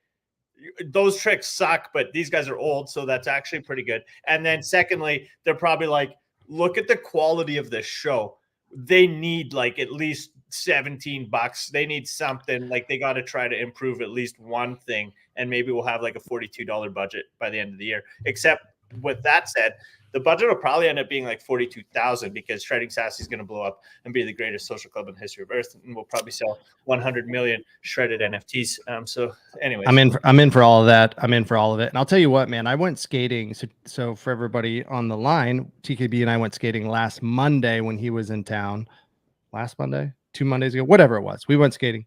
those tricks suck, but these guys are old, so that's actually pretty good. And then secondly, they're probably like, look at the quality of this show. They need like at least $17. They need something. Like, they got to try to improve at least one thing, and maybe we'll have like a $42 budget by the end of the year. Except with that said, the budget will probably end up being like $42,000 because Shredding Sassy is going to blow up and be the greatest social club in the history of Earth, and we'll probably sell 100 million shredded NFTs. So, anyways, I'm in for all of that. I'm in for all of it. And I'll tell you what, man, I went skating. So for everybody on the line, TKB and I went skating last Monday when he was in town. Last Monday, 2 Mondays ago, whatever it was. We went skating.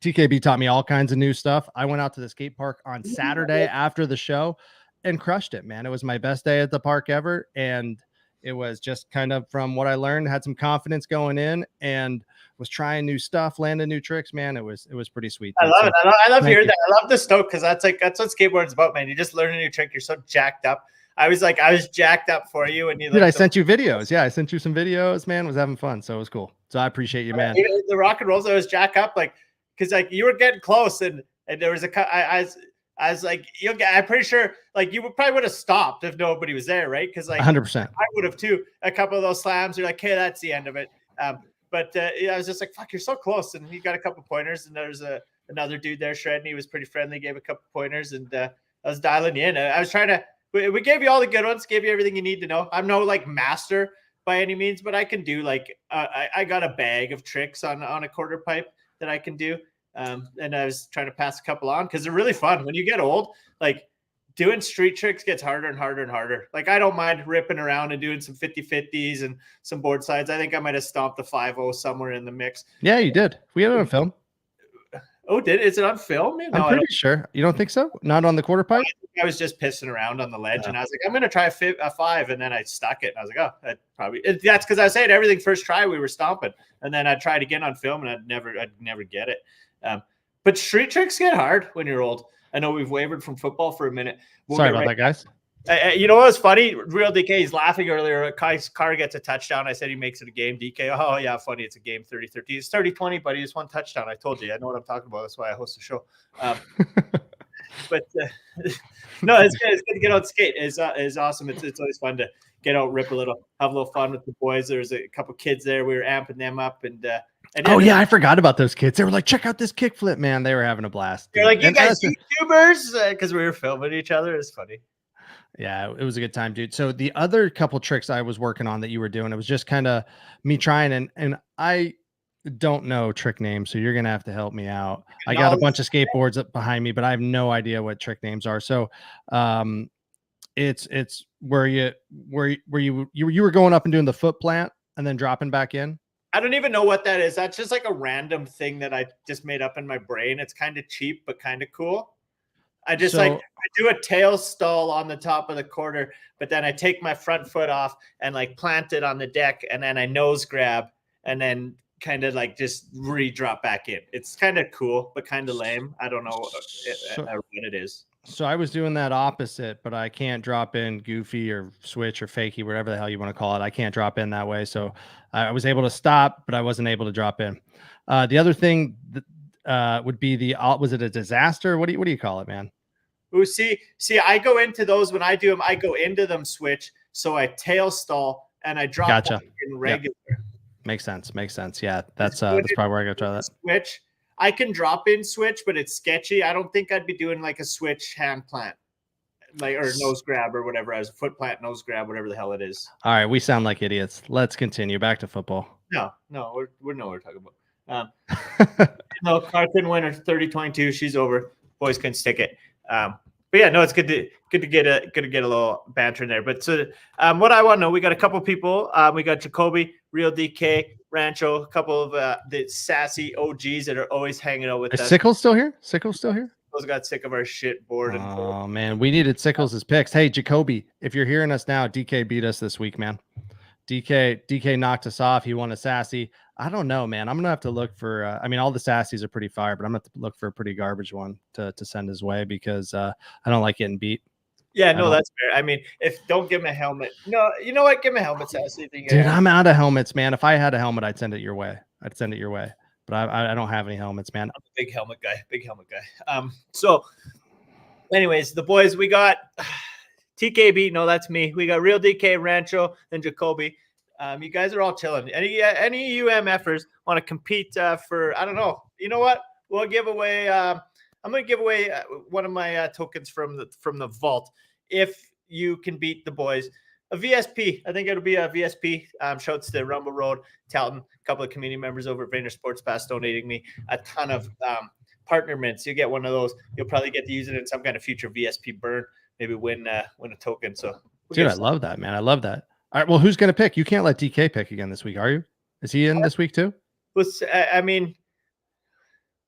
TKB taught me all kinds of new stuff. I went out to the skate park on Saturday after the show and crushed it, man. It was my best day at the park ever. And it was just kind of from what I learned, had some confidence going in and was trying new stuff, landing new tricks, man. It was pretty sweet. I love it. I love hearing that. I love the stoke, because that's what skateboarding's about, man. You just learn a new trick. You're so jacked up. I was jacked up for you. And you I sent you videos. Yeah, I sent you some videos, man. Was having fun. So it was cool. So I appreciate you, man. Even the rock and rolls, I was jacked up, like, because like you were getting close, and there was I was like, I'm pretty sure like you probably would have stopped if nobody was there, right? Because like 100%. I would have too. A couple of those slams, you're like, hey, that's the end of it. But I was just like, fuck, you're so close. And he got a couple pointers, and there's another dude there shredding. He was pretty friendly, gave a couple pointers, and I was dialing you in. I was trying to. We gave you all the good ones, gave you everything you need to know. I'm no like master by any means, but I can do like I got a bag of tricks on a quarter pipe that I can do. And I was trying to pass a couple on because they're really fun. When you get old, like doing street tricks gets harder and harder and harder. Like I don't mind ripping around and doing some 50-50s and some board sides. I think I might have stomped the 5-0 somewhere in the mix. Yeah, you did. We had it on film. Oh, is it on film? No, I'm pretty sure. You don't think so? Not on the quarter pipe? I was just pissing around on the ledge, and I was like, I'm going to try a 5, and then I stuck it. And I was like, oh, that's because I was saying everything first try we were stomping, and then I tried again on film, and I'd never get it. But street tricks get hard when you're old. I know we've wavered from football for a minute. Sorry about that, guys. You know what was funny? Real DK, he's laughing earlier. Carr gets a touchdown. I said he makes it a game. DK, oh, yeah, funny. It's a game 30-13. It's 30-20, but he just one touchdown. I told you. I know what I'm talking about. That's why I host the show. But no, it's good. It's good to get out and skate. It's awesome. It's always fun to get out, rip a little, have a little fun with the boys. There was a couple kids there. We were amping them up. And oh, yeah, I forgot about those kids. They were like, check out this kickflip, man. They were having a blast. They're like, you guys YouTubers? Because we were filming each other. It's funny. Yeah, it was a good time, dude. So the other couple tricks I was working on that you were doing, it was just kind of me trying, and I don't know trick names, so you're gonna have to help me out. I got a bunch of skateboards up behind me, but I have no idea what trick names are. So it's where you were going up and doing the foot plant and then dropping back in. I don't even know what that is. That's just like a random thing that I just made up in my brain. It's kind of cheap, but kind of cool. I do a tail stall on the top of the quarter, but then I take my front foot off and like plant it on the deck, and then I nose grab and then kind of like just re-drop back in. It's kind of cool, but kind of lame. I don't know what it is. So I was doing that opposite, but I can't drop in goofy or switch or fakey, whatever the hell you want to call it. I can't drop in that way. So I was able to stop, but I wasn't able to drop in. The other thing would be was it a disaster? What do you call it, man? Ooh, see, I go into those when I do them. I go into them switch, so I tail stall and I drop gotcha. in regular. Yep. Makes sense. Yeah, that's probably where I gotta try that. Switch. I can drop in switch, but it's sketchy. I don't think I'd be doing like a switch hand plant, like or nose grab or whatever. As a foot plant, nose grab, whatever the hell it is. All right, we sound like idiots. Let's continue back to football. No, we know what we're talking about. No, Carr couldn't win her 30-22. She's over. Boys couldn't stick it. But yeah, no, it's good to get a little banter in there. But so what I want to know, we got a couple people. We got Jacoby, Real DK, Rancho, a couple of the sassy OGs that are always hanging out with us. Sickles still here? Those got sick of our shit board. Oh man, we needed Sickles' picks. Hey, Jacoby, if you're hearing us now, DK beat us this week, man. DK knocked us off. He won a sassy. I don't know, man. I'm gonna have to look for. I mean, all the sassies are pretty fire, but I'm gonna have to look for a pretty garbage one to send his way because I don't like getting beat. Yeah, no, that's fair. I mean, don't give him a helmet. No, you know what? Give him a helmet, sassy. Dude, I'm out of helmets, man. If I had a helmet, I'd send it your way. But I don't have any helmets, man. I'm a big helmet guy. So, anyways, the boys, we got TKB. No, that's me. We got Real DK, Rancho, and Jacoby. You guys are all chilling. Any UMFers want to compete for? I don't know. You know what? We'll give away. I'm going to give away one of my tokens from the vault if you can beat the boys. A VSP. I think it'll be a VSP. Shouts to Rumble Road, Talton, a couple of community members over at Vayner Sports Pass donating me a ton of partner mints. You get one of those. You'll probably get to use it in some kind of future VSP burn. Maybe win a token. So, dude, I love that, man. I love that. All right. Well, who's going to pick? You can't let DK pick again this week, are you? Is he in this week too? I mean,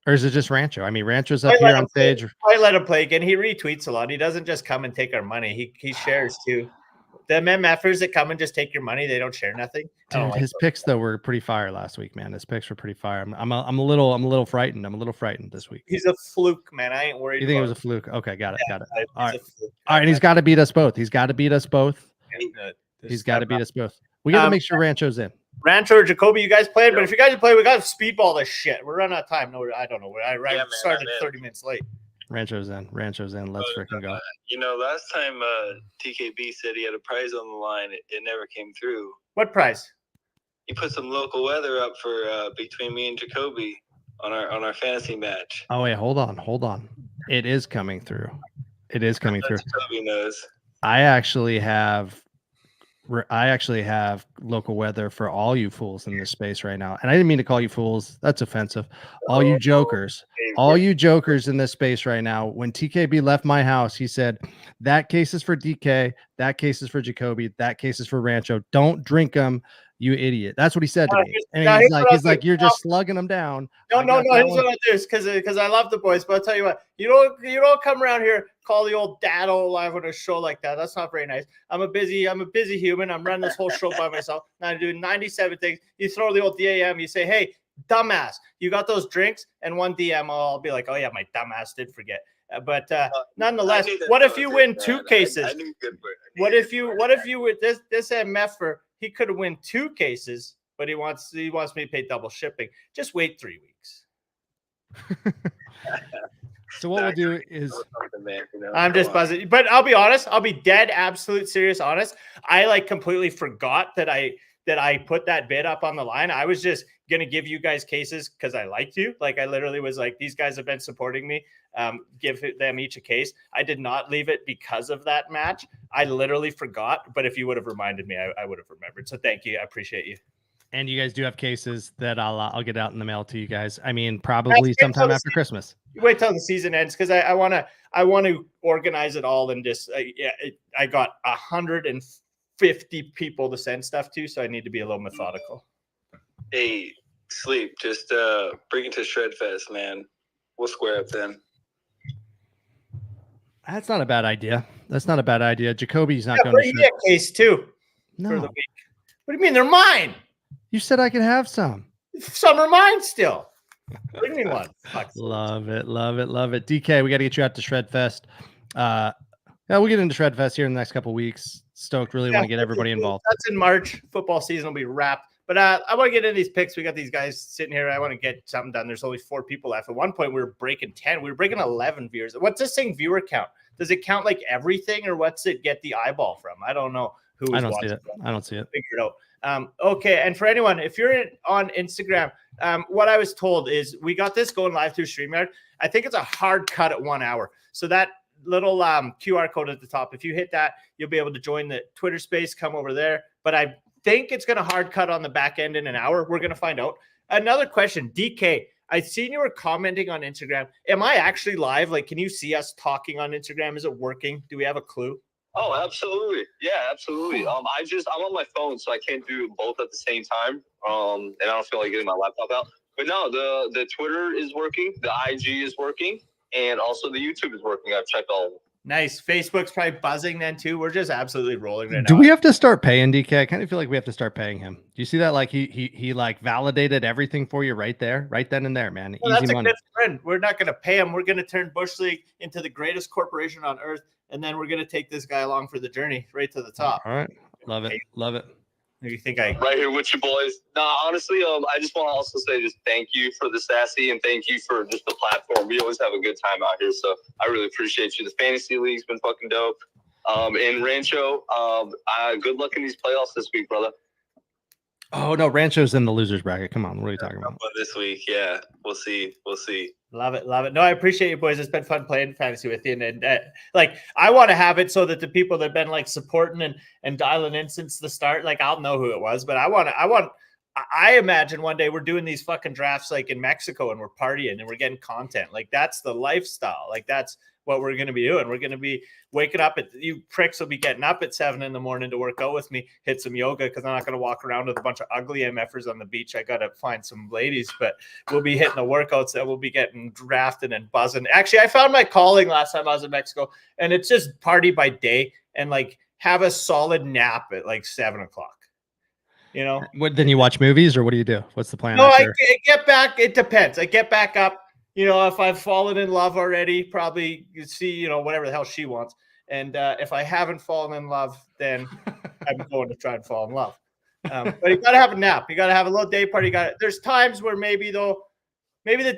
or is it just Rancho? I mean, Rancho's up here on stage. I let him play again. He retweets a lot. He doesn't just come and take our money. He shares too. The MFers that come and just take your money, they don't share nothing. Dude, his picks though were pretty fire last week, man. His picks were pretty fire. I'm a little frightened. I'm a little frightened this week. He's a fluke, man. I ain't worried. You think it was a fluke? Okay, got it. All right. All right, he's got to beat us both. He's got to beat us both. He's got to beat us both. We got to make sure Rancho's in. Rancho or Jacoby, you guys played, but if you guys play, we got to speedball this shit. We're running out of time. No, I don't know. I started 30 minutes late. Rancho's in. Let's freaking go. Last time TKB said he had a prize on the line, it never came through. What prize? He put some local weather up for between me and Jacoby on our fantasy match. Oh wait, hold on. It is coming through. Jacoby knows. I actually have local weather for all you fools in this space right now. And I didn't mean to call you fools. That's offensive. All you jokers in this space right now. When TKB left my house, he said, that case is for DK. That case is for Jacoby. That case is for Rancho. Don't drink them, you idiot. That's what he said to me. And he's like, you're just slugging them down. No. Here's what I do, because I love the boys. But I'll tell you what, you don't come around here, call the old dad live on a show like that. That's not very nice. I'm a busy human. I'm running this whole show by myself. Now I'm doing 97 things. You throw the old DAM. You say, hey, dumbass, you got those drinks? And one DM, I'll be like, oh yeah, my dumbass did forget. But nonetheless, what if you win two cases? What if you with this MFer? He could have win 2 cases, but he wants me to pay double shipping. Just wait 3 weeks. So what we'll do is I'm just buzzing, but I'll be honest. I'll be dead, absolute serious honest. I completely forgot that I put that bid up on the line. I was just going to give you guys cases because I liked you. I literally was like, these guys have been supporting me. Give them each a case. I did not leave it because of that match. I literally forgot, but if you would have reminded me, I would have remembered. So thank you. I appreciate you. And you guys do have cases that I'll get out in the mail to you guys. I mean, probably sometime after Christmas. Wait till the season ends because I want to organize it all and just I got 150 people to send stuff to, so I need to be a little methodical. Hey, Sleep, just bring it to Shredfest, man. We'll square up then. That's not a bad idea. Jacoby's not going to bring me a case too. No. For the week. What do you mean? They're mine. You said I could have some. Some are mine still. Bring me one. Love it. DK, we got to get you out to Shredfest. We'll get into Shredfest here in the next couple of weeks. Stoked. Really want to get everybody involved. That's in March. Football season will be wrapped. But I want to get into these picks. We got these guys sitting here. I want to get something done. There's only 4 people left. At one point, we were breaking 10. We were breaking 11 viewers. What's this saying viewer count? Does it count like everything, or what's it get the eyeball from? I don't know who is watching. I don't see it. Figure it out. Okay, and for anyone, if you're on Instagram, what I was told is we got this going live through StreamYard. I think it's a hard cut at 1 hour. So that little QR code at the top, if you hit that, you'll be able to join the Twitter space, come over there. But I think it's going to hard cut on the back end in an hour. We're going to find out. Another question, DK, I've seen you were commenting on Instagram. Am I actually live? Can you see us talking on Instagram? Is it working? Do we have a clue? Oh, absolutely. Yeah, absolutely. I'm on my phone, so I can't do both at the same time. And I don't feel like getting my laptop out. But no, the Twitter is working, the IG is working, and also the YouTube is working. I've checked all of them. Nice. Facebook's probably buzzing then too. We're just absolutely rolling right now. Do we have to start paying DK? I kind of feel like we have to start paying him. Do you see that? He validated everything for you right there, right then and there, man. Well, easy that's money. A good friend. We're not going to pay him. We're going to turn Bushleague into the greatest corporation on earth, and then we're going to take this guy along for the journey right to the top. All right. Love it. You think I right here with you boys? No, honestly, I just want to also say just thank you for the sassy and thank you for just the platform. We always have a good time out here, so I really appreciate you. The fantasy league's been fucking dope. And Rancho, good luck in these playoffs this week, brother. Oh no, Rancho's in the losers bracket. Come on, what are you talking about? This week, yeah, we'll see. Love it. No, I appreciate you boys. It's been fun playing fantasy with you, and like I want to have it so that the people that've been like supporting and dialing in since the start, like I'll know who it was, but I imagine one day we're doing these fucking drafts like in Mexico and we're partying and we're getting content. Like that's the lifestyle. Like that's what we're going to be doing. We're going to be waking up you pricks will be getting up at 7 a.m. to work out with me, hit some yoga. Cause I'm not going to walk around with a bunch of ugly MFers on the beach. I got to find some ladies, but we'll be hitting the workouts that we'll be getting drafted and buzzing. Actually, I found my calling last time I was in Mexico, and it's just party by day and like have a solid nap at like 7 o'clock. You know, What then you watch movies or what do you do? What's the plan? No, I get back. It depends. I get back up. You know, if I've fallen in love already, probably you see, you know, whatever the hell she wants. And if I haven't fallen in love, then I'm going to try and fall in love. But you got to have a nap. You got to have a little day party. There's times where maybe the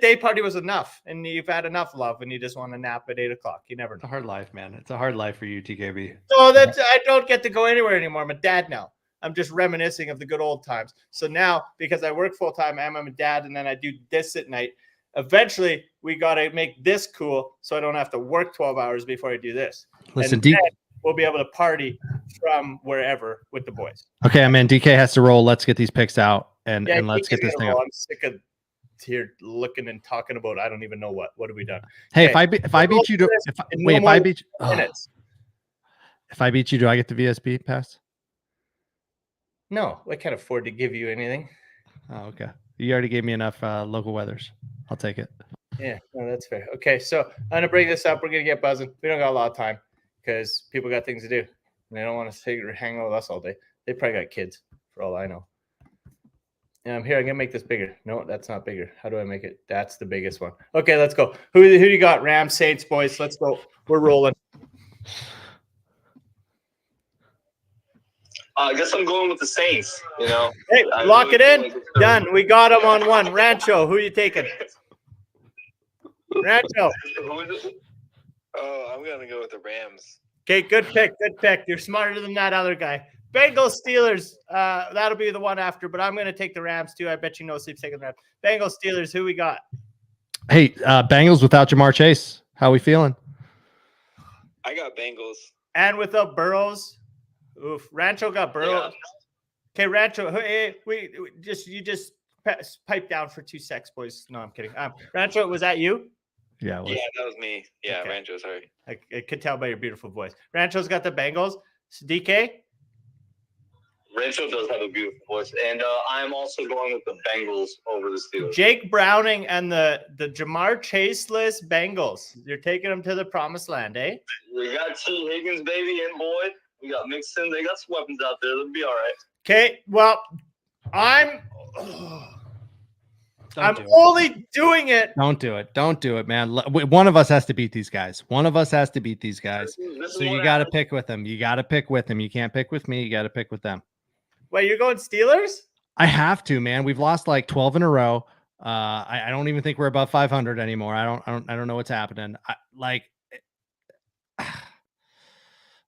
day party was enough and you've had enough love and you just want to nap at 8 o'clock. You never know. It's a hard life, man. It's a hard life for you, TKB. So I don't get to go anywhere anymore. I'm a dad now. I'm just reminiscing of the good old times. So now, because I work full time, I'm a dad, and then I do this at night. Eventually, we got to make this cool so I don't have to work 12 hours before I do this. Listen, and we'll be able to party from wherever with the boys. Okay, man. DK has to roll. Let's get these picks out and let's get this thing up. I'm sick of here looking and talking about I don't even know what have we done. Hey, okay. if I beat you, do I beat you, do I get the VSP pass? No, I can't afford to give you anything. Oh, okay. You already gave me enough local weathers. I'll take it. Yeah, no, that's fair. Okay, so I'm gonna bring this up. We're gonna get buzzing. We don't got a lot of time because people got things to do. And they don't want to hang out with us all day. They probably got kids, for all I know. And I'm here. I'm gonna make this bigger. No, that's not bigger. How do I make it? That's the biggest one. Okay, let's go. Who do you got? Rams, Saints, boys. Let's go. We're rolling. I guess I'm going with the Saints, you know. Hey, lock it in. Done. We got them on one. Rancho, who are you taking? Rancho. Oh, I'm going to go with the Rams. Okay, good pick. Good pick. You're smarter than that other guy. Bengals, Steelers. That'll be the one after, but I'm going to take the Rams too. I bet you NoSleep's taking the Rams. Bengals, Steelers, who we got? Hey, Bengals without Jamar Chase. How we feeling? I got Bengals. And without Burrows. Oof. Rancho got Burrows. Yeah. Okay, Rancho. Hey, you just pipe down for 2 secs, boys. No, I'm kidding. Rancho, was that you? Yeah. Yeah, that was me. Yeah, okay. Rancho, sorry. I could tell by your beautiful voice. Rancho's got the Bengals. DK? Rancho does have a beautiful voice. And I'm also going with the Bengals over the Steelers. Jake Browning and the Jamar Chase-less Bengals. You're taking them to the promised land, eh? We got T. Higgins, baby, and Boyd. We got Mixon. They got some weapons out there. They'll be all right. Okay, well, I'm only doing it. Don't do it. Don't do it, man. One of us has to beat these guys. One of us has to beat these guys. So you got to pick with them. You got to pick with them. You can't pick with me. You got to pick with them. Wait, you're going Steelers? I have to, man. We've lost like 12 in a row. I don't even think we're above 500 anymore. I don't know what's happening.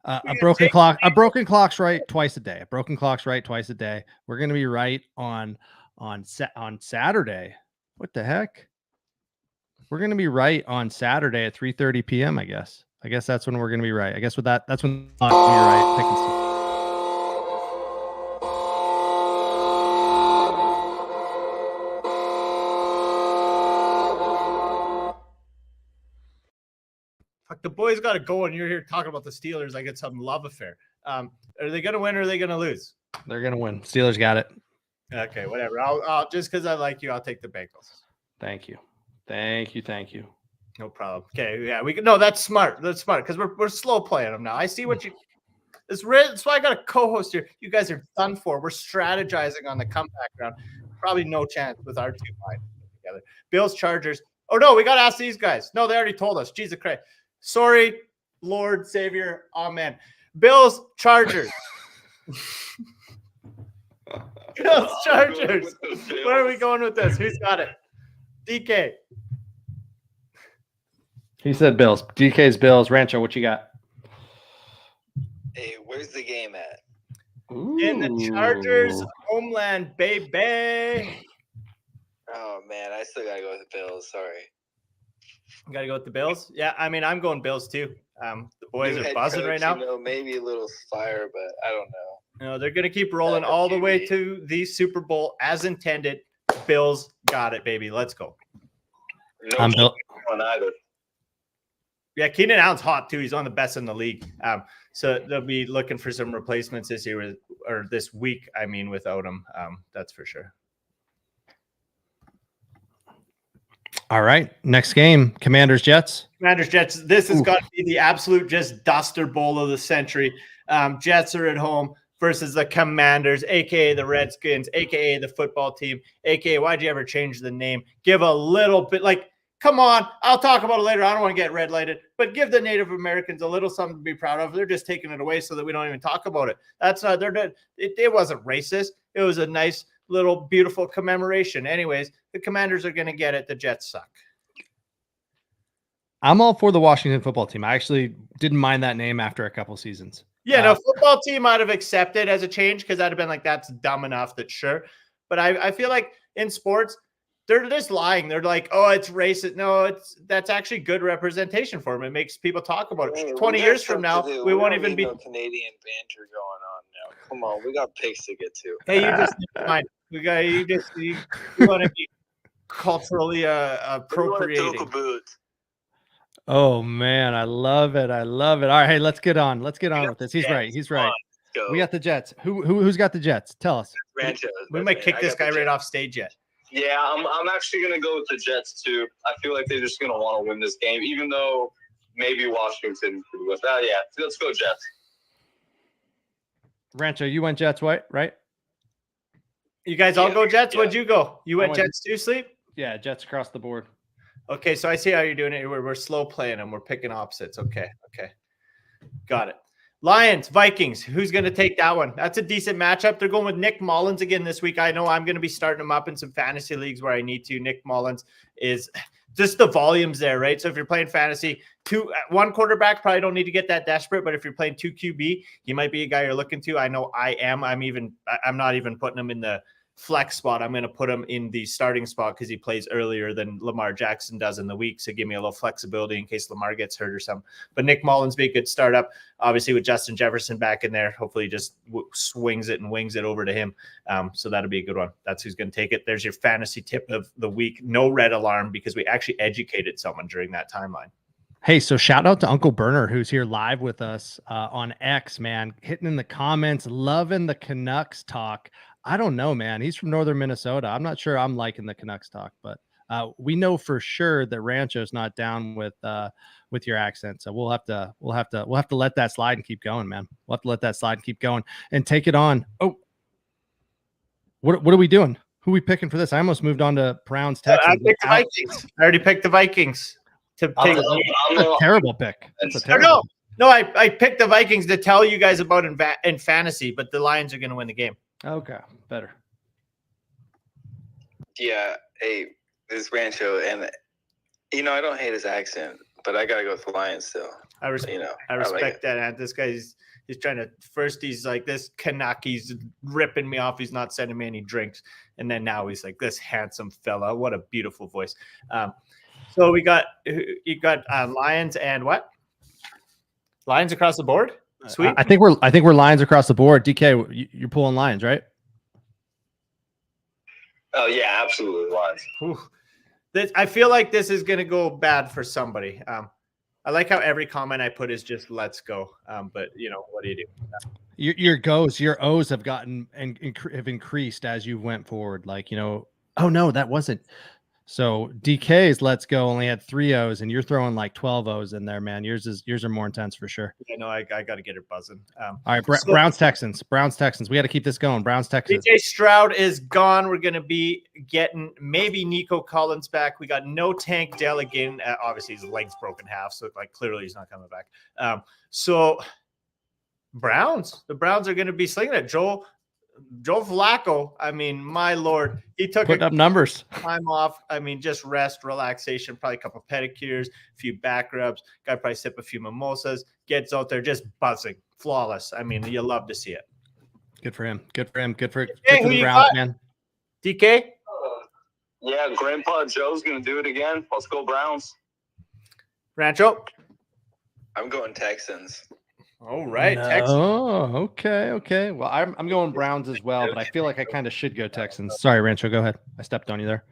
A broken clock's right twice a day. A broken clock's right twice a day. We're going to be right on Saturday. What the heck? We're going to be right on Saturday at 3:30 p.m. I guess that's when we're going to be right. I guess with that's when you're right. Fuck, the boys got to go, and you're here talking about the Steelers like it's some love affair. Are they going to win or are they going to lose? They're going to win. Steelers got it. Okay, whatever. I'll just because I like you, I'll take the Bengals. Thank you. No problem. Okay, yeah, we can. No, that's smart. That's smart because we're slow playing them now. I see what you. That's why I got a co-host here. You guys are done for. We're strategizing on the comeback round. Probably no chance with our two lines together. Bills, Chargers. Oh no, we got to ask these guys. No, they already told us. Jesus Christ. Sorry, Lord, Savior, Amen. Bills, Chargers. Bills, Chargers. Where are we going with this? Who's got it? DK. He said Bills. DK's Bills. Rancho, what you got? Hey, where's the game at? In the Chargers homeland, baby. Oh man, I still gotta go with the Bills. Sorry. Got to go with the Bills. Yeah, I mean, I'm going Bills too. The boys New are head buzzing coach, right now. You know, maybe a little fire, but I don't know. You know, they're going to keep rolling all the way to the Super Bowl as intended. Bills got it, baby. Let's go. No I'm Bill. one either. Yeah, Keenan Allen's hot too. He's on the best in the league. So they'll be looking for some replacements this year or this week. I mean, without him, that's for sure. All right, next game, Commanders Jets. Commanders Jets. This has got to be the absolute just duster bowl of the century. Jets are at home versus the Commanders, aka the Redskins, aka the football team, aka why'd you ever change the name? Give a little bit, like, come on. I'll talk about it later. I don't want to get red lighted, but give the Native Americans a little something to be proud of. They're just taking it away so that we don't even talk about it. That's not. It wasn't racist. It was a nice little beautiful commemoration. Anyways, the Commanders are going to get it. The Jets suck. I'm all for the Washington football team. I actually didn't mind that name after a couple seasons. Yeah, no, football team might have accepted as a change because I'd have been like, that's dumb enough that sure. But I feel like in sports, they're just lying. They're like, oh, it's racist. No, that's actually good representation for them. It makes people talk about it. Hey, 20 years from now, we won't don't even need be. no Canadian banter going on now. Come on, we got picks to get to. Hey, you just mind. We got you want to be culturally appropriating. Oh man, I love it. I love it. All right, hey, let's get on. Let's get on with this. He's right. He's right. We got the Jets. Who's got the Jets? Tell us. Rancho. We might kick this guy right off stage yet. Yeah, I'm actually gonna go with the Jets too. I feel like they're just gonna want to win this game, even though maybe Washington could win. Yeah, let's go Jets. Rancho, you went Jets, right? You guys all go Jets? Yeah. What'd you go? You went went- Jets too, Sleep? Yeah, Jets across the board. Okay, so I see how you're doing it. We're slow playing them. We're picking opposites. Okay. Got it. Lions, Vikings. Who's going to take that one? That's a decent matchup. They're going with Nick Mullins again this week. I know I'm going to be starting him up in some fantasy leagues where I need to. Nick Mullins is just the volumes there, right? So if you're playing fantasy, one quarterback, probably don't need to get that desperate. But if you're playing 2 QB, he might be a guy you're looking to. I know I am. I'm not even putting him in the flex spot. I'm going to put him in the starting spot because he plays earlier than Lamar Jackson does in the week. So give me a little flexibility in case Lamar gets hurt or something. But Nick Mullins be a good startup. Obviously with Justin Jefferson back in there, hopefully he just swings it and wings it over to him. So that'll be a good one. That's who's going to take it. There's your fantasy tip of the week. No red alarm because we actually educated someone during that timeline. Hey, so shout out to Uncle Bernard, who's here live with us on X, man, hitting in the comments, loving the Canucks talk. I don't know, man. He's from northern Minnesota. I'm not sure I'm liking the Canucks talk, but we know for sure that Rancho's not down with your accent. So we'll have to let that slide and keep going, man. We'll have to let that slide and keep going and take it on. Oh, what are we doing? Who are we picking for this? I almost moved on to Browns, Texans. I picked the Vikings. I already picked the Vikings to take. That's a terrible pick. No, I picked the Vikings to tell you guys about in fantasy, but the Lions are going to win the game. Okay, better. Yeah, hey, this is Rancho, and I don't hate his accent, but I gotta go with the Lions still. I respect that. And this guy's he's trying to first. He's like this Canuck. He's ripping me off. He's not sending me any drinks, and then now he's like this handsome fella. What a beautiful voice. So you got Lions and what? Lions across the board. Sweet. I think we're Lions across the board. DK, you're pulling Lions, right? Oh yeah, absolutely Lions. I feel like this is going to go bad for somebody. I like how every comment I put is just "let's go." But what do you do? Your O's have gotten and have increased as you went forward. Like oh no, that wasn't. So DK's let's go only had 3 O's, and you're throwing like 12 O's in there, man. Yours are more intense for sure. I know I got to get it buzzing. All right, Browns Texans. We got to keep this going. Browns Texans. DJ Stroud is gone. We're gonna be getting maybe Nico Collins back. We got no Tank Dell again. Obviously his leg's broken half, so like clearly he's not coming back. So Browns. The Browns are gonna be slinging it. Joe Flacco, I mean, my Lord, he took putting up numbers. Time off. I mean, just rest, relaxation, probably a couple pedicures, a few back rubs. Guy probably sip a few mimosas, gets out there just buzzing, flawless. I mean, you love to see it. Good for him. Good for him. Good for who the you Browns, got? man. DK? Yeah, Grandpa Joe's gonna do it again. Let's go Browns. Rancho? I'm going Texans. All right. No. Texans. Okay. Well, I'm going Browns as well, but I feel like I kind of should go Texans. Sorry, Rancho, go ahead. I stepped on you there.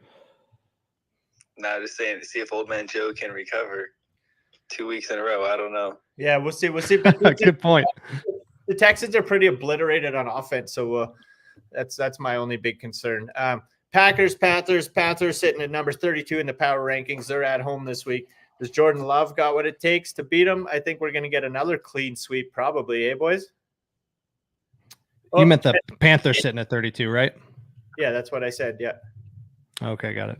Nah, just saying to see if Old Man Joe can recover 2 weeks in a row. I don't know. Yeah, we'll see. Good point. The Texans are pretty obliterated on offense, so that's my only big concern. Packers sitting at number 32 in the power rankings. They're at home this week. Does Jordan Love got what it takes to beat them? I think we're going to get another clean sweep probably, boys? You meant the Panthers sitting at 32, right? Yeah, that's what I said, yeah. Okay, got it.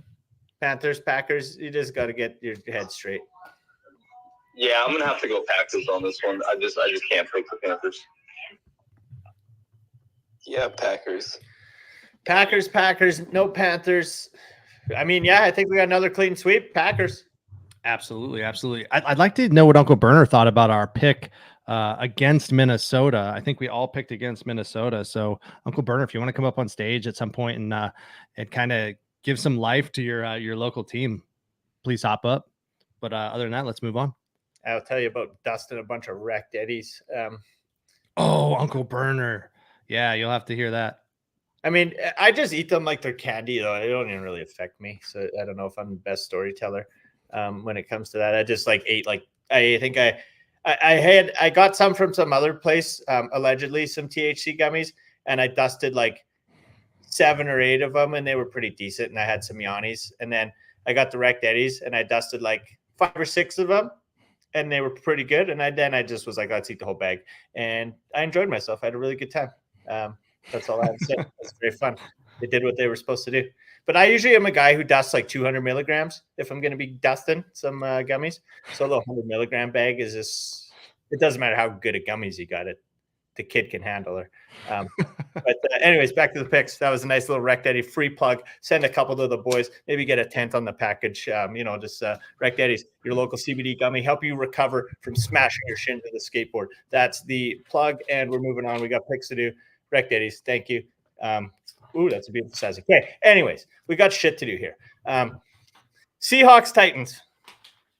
Panthers, Packers, you just got to get your head straight. Yeah, I'm gonna have to go Packers on this one. I just can't pick the Panthers. Yeah, Packers. Packers, no Panthers. I mean, yeah, I think we got another clean sweep. Packers. Absolutely. I'd like to know what Uncle Burner thought about our pick against Minnesota. I think we all picked against Minnesota. So, Uncle Burner, if you want to come up on stage at some point and kind of give some life to your local team, please hop up. But other than that, let's move on. I'll tell you about dusting a bunch of wrecked eddies. Uncle Burner. Yeah, you'll have to hear that. I mean, I just eat them like they're candy, though. It don't even really affect me. So I don't know if I'm the best storyteller when it comes to that. I just ate I think I got some from some other place, allegedly some THC gummies, and I dusted like 7 or 8 of them, and they were pretty decent. And I had some Yannis, and then I got the wrecked eddies, and I dusted like 5 or 6 of them, and they were pretty good. And I just was like, let's eat the whole bag, and I enjoyed myself. I had a really good time. That's all I have to say. It was very fun. They did what they were supposed to do. But I usually am a guy who dusts like 200 milligrams if I'm going to be dusting some gummies. So the 100 milligram bag is just, it doesn't matter how good at gummies you got it. The kid can handle her. But anyways, back to the picks. That was a nice little Wrecked Eddie free plug. Send a couple to the boys. Maybe get a tent on the package. Just Wrecked Eddie's, your local CBD gummy. Help you recover from smashing your shins with a skateboard. That's the plug, and we're moving on. We got picks to do. Wrecked Eddie's, thank you. That's a beautiful size. Okay, anyways, we got shit to do here. Seahawks, Titans.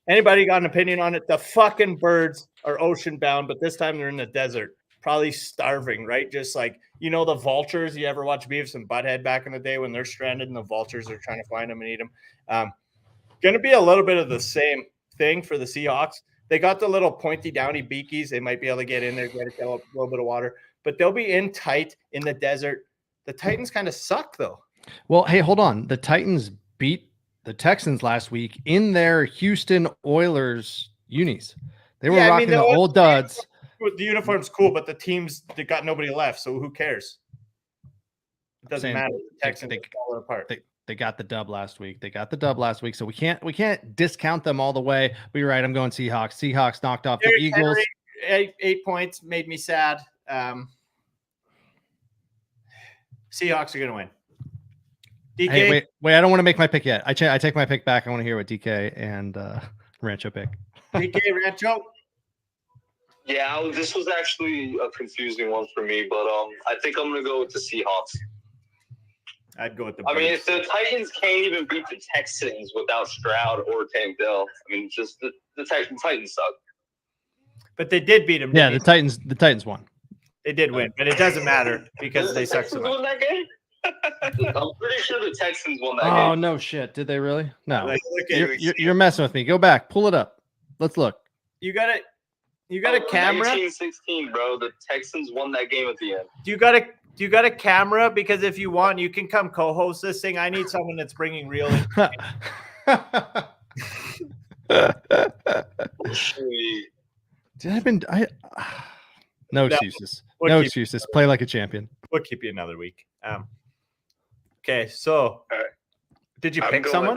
Anybody got an opinion on it? The fucking birds are ocean bound, but this time they're in the desert. Probably starving, right? Just like, the vultures. You ever watch Beavis and Butthead back in the day when they're stranded and the vultures are trying to find them and eat them? Going to be a little bit of the same thing for the Seahawks. They got the little pointy, downy beakies. They might be able to get in there, get a little bit of water, but they'll be in tight in the desert. The Titans kind of suck, though. Well, hey, hold on. The Titans beat the Texans last week in their Houston Oilers unis. They were rocking the old duds. The uniform's cool, but the teams, they got nobody left, so who cares? It doesn't matter. The Texans are falling apart. They got the dub last week. So we can't discount them all the way. But you're right. I'm going Seahawks. Seahawks knocked off the Eagles. Henry, 8 points made me sad. Seahawks are going to win. DK, hey, wait! I don't want to make my pick yet. I take my pick back. I want to hear what DK and Rancho pick. DK Rancho. Yeah, this was actually a confusing one for me, but I think I'm going to go with the Seahawks. I'd go with the Birds. I mean, if the Titans can't even beat the Texans without Stroud or Tank Dell, I mean, just the Titans suck. But they did beat them. Yeah, the Titans won. They did win, but it doesn't matter because they suck so much. Won that game? I'm pretty sure the Texans won that game. Oh, no shit. Did they really? No. You're messing with me. Go back. Pull it up. Let's look. You got a camera? 19-16, bro. The Texans won that game at the end. Do you got a camera? Because if you want, you can come co-host this thing. I need someone that's bringing real. No excuses. No excuses. Play like a champion. We'll keep you another week. Okay, so did you pick someone?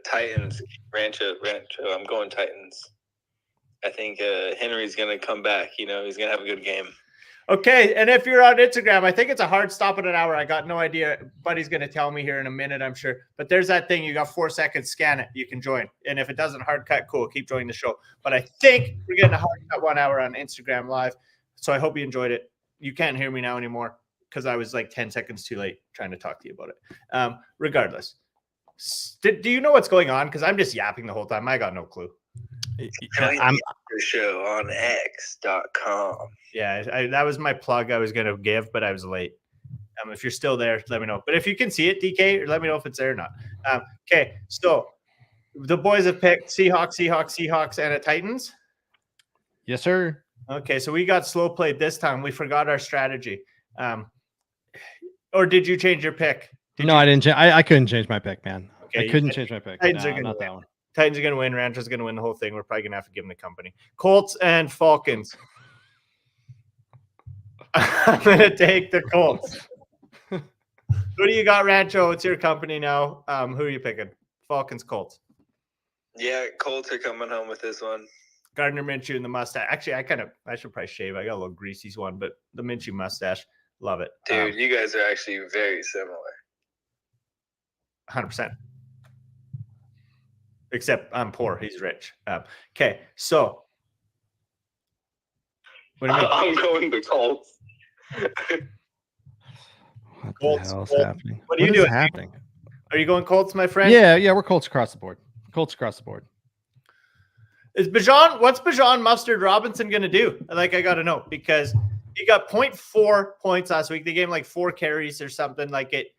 Titans, Rancho. I'm going Titans. I think Henry's going to come back. He's going to have a good game. Okay, and if you're on Instagram, I think it's a hard stop at an hour. I got no idea. Buddy's going to tell me here in a minute, I'm sure. But there's that thing. You got 4 seconds. Scan it. You can join. And if it doesn't hard cut, cool. Keep joining the show. But I think we're getting a hard cut 1 hour on Instagram Live. So I hope you enjoyed it. You can't hear me now anymore. because I was like 10 seconds too late trying to talk to you about it. Regardless, do you know what's going on? Because I'm just yapping the whole time. I got no clue. Join the show on X.com. Yeah, that was my plug I was going to give, but I was late. If you're still there, let me know. But if you can see it, DK, let me know if it's there or not. Okay, so the boys have picked Seahawks, and a Titans. Yes, sir. Okay, so we got slow played this time. We forgot our strategy. Or did you change your pick? I didn't. I couldn't change my pick, man. Okay, I couldn't change my pick. Titans No, are gonna not win. that one. Titans are going to win. Rancho's going to win the whole thing. We're probably going to have to give them the company. Colts and Falcons. I'm going to take the Colts. Who do you got, Rancho? It's your company now. Who are you picking? Falcons, Colts. Yeah, Colts are coming home with this one. Gardner Minshew and the mustache. Actually, I should probably shave. I got a little greasy one, but the Minshew mustache, love it. Dude, you guys are actually very similar. 100%. Except I'm poor. He's rich. Okay, so what do you mean? I'm going to Colts. What the hell is happening? What are you doing? Happening? Are you going Colts, my friend? Yeah, we're Colts across the board. Colts across the board. What's Bijan Mustard Robinson going to do? I got to know, because he got 0.4 points last week. They gave him like 4 carries or something like it.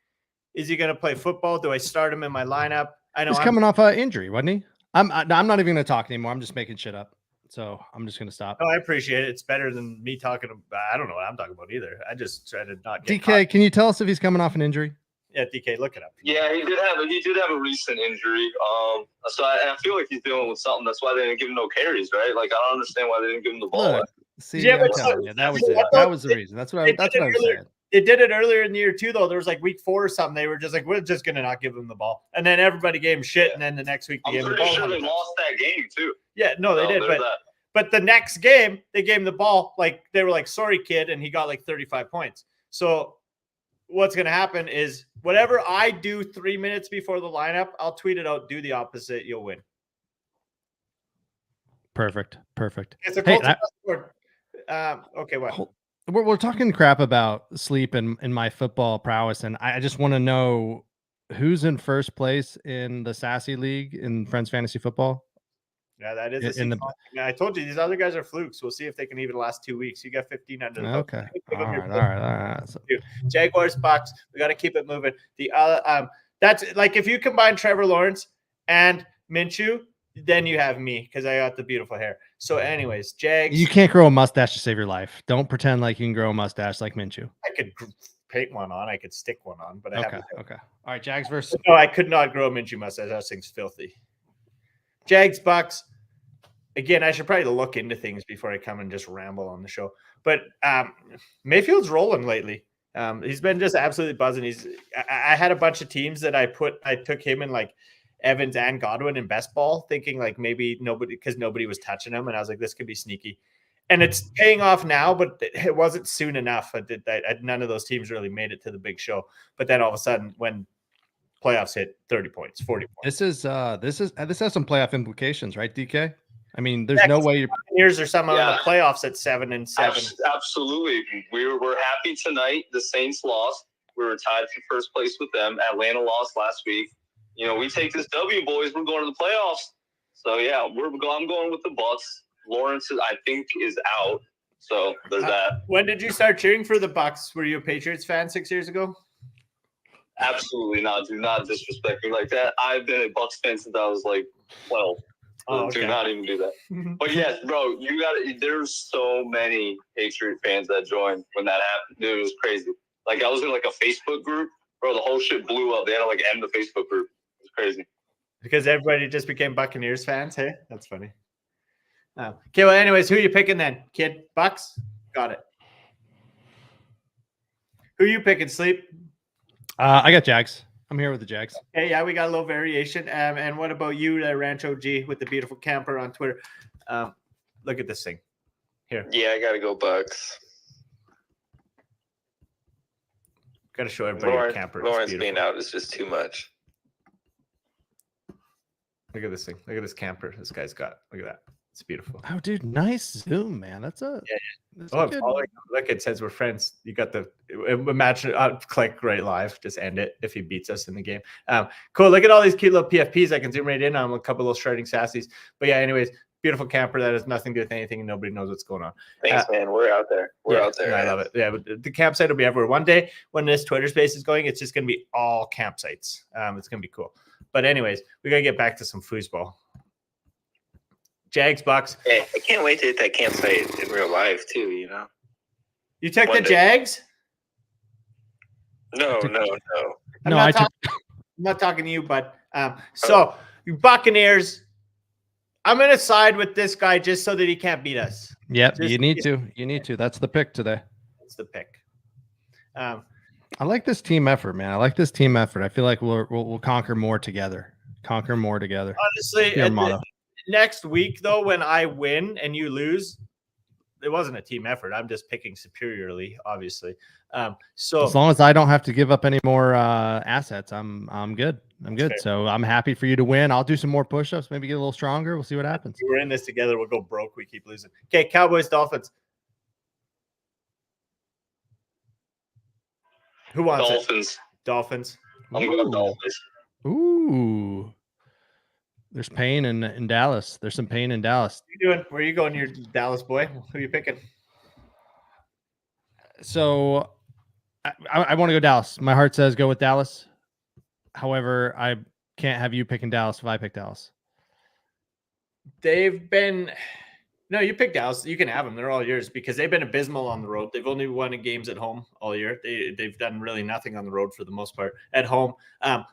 Is he going to play football? Do I start him in my lineup? I know he's coming off an injury, wasn't he? I'm not even going to talk anymore. I'm just making shit up. So I'm just going to stop. Oh, I appreciate it. It's better than me talking about. I don't know what I'm talking about either. I just try to not get DK, caught. can you tell us if he's coming off an injury? Yeah, DK, look it up. Yeah, he did have a recent injury. So I feel like he's dealing with something. That's why they didn't give him no carries, right? Like, I don't understand why they didn't give him the ball. Look, see, Yeah, I'm but telling you, that was it. That was the reason. That's what I was saying. They did it earlier in the year too, though. There was like week 4 or something. They were just like, we're just gonna not give him the ball, and then everybody gave him shit, and then the next week they I'm gave him the pretty ball. sure they lost that game too. Yeah, no, they did, but the next game they gave him the ball. Like they were like, sorry, kid, and he got like 35 points. So what's gonna happen is whatever I do 3 minutes before the lineup, I'll tweet it out. Do the opposite, you'll win. Perfect. It's a Hey, okay, what? We're talking crap about sleep and my football prowess, and I just want to know who's in first place in the Sassy League in Friends Fantasy Football. Yeah, that is I told you these other guys are flukes. We'll see if they can even last 2 weeks. You got 15 under the belt. Okay. All right. So, Jaguars, Bucks. We got to keep it moving. The that's like if you combine Trevor Lawrence and Minshew, then you have me because I got the beautiful hair. So, anyways, Jags. you can't grow a mustache to save your life. Don't pretend like you can grow a mustache like Minshew. I could paint one on. I could stick one on, but I haven't. Okay. All right, Jags versus. No, I could not grow a Minshew mustache. That thing's filthy. Jags, Bucks. Again, I should probably look into things before I come and just ramble on the show. But Mayfield's rolling lately. He's been just absolutely buzzing. I had a bunch of teams that I took him in like Evans and Godwin in best ball, thinking like maybe nobody was touching him. And I was like, this could be sneaky. And it's paying off now, but it wasn't soon enough. None of those teams really made it to the big show. But then all of a sudden, when playoffs hit, 30 points, 40 points. This has some playoff implications, right, DK? I mean, there's no way Buccaneers are some of the playoffs at 7-7. Absolutely. We're happy tonight. The Saints lost. We were tied for first place with them. Atlanta lost last week. You know, we take this W, boys. We're going to the playoffs. So yeah, I'm going with the Bucks. Lawrence, I think, is out. So there's that. When did you start cheering for the Bucks? Were you a Patriots fan 6 years ago? Absolutely not. Do not disrespect me like that. I've been a Bucks fan since I was like 12. Oh, okay. Do not even do that. But yes, bro, there's so many Patriot fans that joined when that happened. Dude, it was crazy. Like I was in like a Facebook group, bro. The whole shit blew up. They had to like end the Facebook group. It was crazy. Because everybody just became Buccaneers fans. Hey, that's funny. Okay, well, anyways, who are you picking then, kid? Bucks? Got it. Who are you picking, Sleep? I got Jags. I'm here with the Jags. Hey, yeah, we got a little variation. And what about you, Rancho G, with the beautiful camper on Twitter? Look at this thing. Here. Yeah, I got to go Bucks. Got to show everybody your camper. Lawrence being out is just too much. Look at this thing. Look at this camper this guy's got. Look at that. It's beautiful. Oh, dude, nice zoom, man. That's a that's a Oh, good- look, it says we're friends. You got the imagine. Click right live. Just end it if he beats us in the game. Cool. Look at all these cute little PFPs. I can zoom right in on them, a couple of shredding sassies. But yeah, anyways, beautiful camper that has nothing to do with anything, and nobody knows what's going on. Thanks, man. We're out there. We're out there. I love it. Yeah, but the campsite will be everywhere. One day when this Twitter space is going, it's just going to be all campsites. It's going to be cool. But anyways, we got to get back to some foosball. Jags, Bucks. Hey, I can't wait to hit that campsite in real life too. You know. You took One the day. Jags? No. No, I took. I'm not talking to you, but so you Buccaneers. I'm gonna side with this guy just so that he can't beat us. Yep, Just- you need to. You need to. That's the pick today. That's the pick. I like this team effort, man. I like this team effort. I feel like we'll conquer more together. Conquer more together. Honestly, Your motto. next week though, when I win and you lose, it wasn't a team effort. I'm just picking superiorly, obviously. So As long as I don't have to give up any more assets, I'm good. I'm good. Fair. So I'm happy for you to win. I'll do some more push-ups, maybe get a little stronger. We'll see what happens. we're in this together. We'll go broke. We keep losing. Okay, Cowboys, Dolphins. Who wants it? Dolphins. Dolphins. I'm going Dolphins. Ooh. There's pain in Dallas. There's some pain in Dallas. What are you doing? Where are you going, your Dallas boy? Who are you picking? So I want to go Dallas. My heart says go with Dallas. However, I can't have you picking Dallas if I pick Dallas. They've been no, you pick Dallas. You can have them. They're all yours because they've been abysmal on the road. They've only won games at home all year. They've done really nothing on the road for the most part. At home,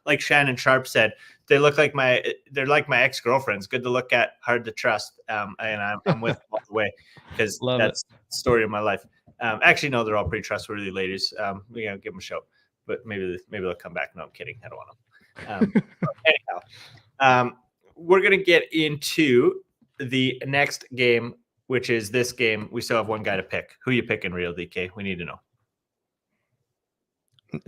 like Shannon Sharp said, they're like my ex-girlfriends. Good to look at, hard to trust. And I'm with them all the way because that's the story of my life. Actually, no, they're all pretty trustworthy ladies. We gotta give them a show, but maybe they'll come back. No, I'm kidding. I don't want them. Anyhow, we're gonna get into the next game, which is this game. We still have one guy to pick. Who you picking, Real DK? We need to know.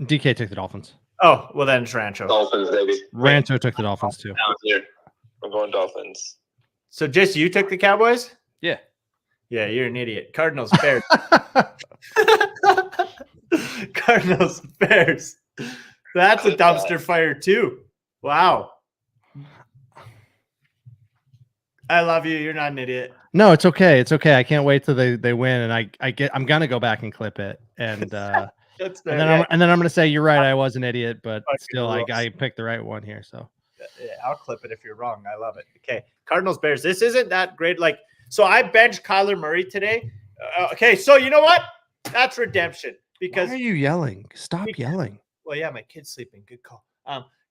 DK took the Dolphins. Oh, well then it's Rancho. Dolphins, baby. Rancho took the Dolphins too. Down here. I'm going Dolphins. So just you took the Cowboys? Yeah. Yeah, you're an idiot. Cardinals, Bears. Cardinals, Bears. That's a dumpster fire too. Wow. I love you. You're not an idiot. No, it's okay. It's okay. I can't wait till they win, and I'm gonna go back and clip it, and That's fair, and then yeah. I'm gonna say you're right. I was an idiot, but Fucking still, rules. I picked the right one here. So Yeah, I'll clip it if you're wrong. I love it. Okay, Cardinals, Bears. This isn't that great. Like, so I benched Kyler Murray today. Okay, so you know what? That's redemption because why are you yelling? Stop yelling. well, yeah, my kid's sleeping. Good call.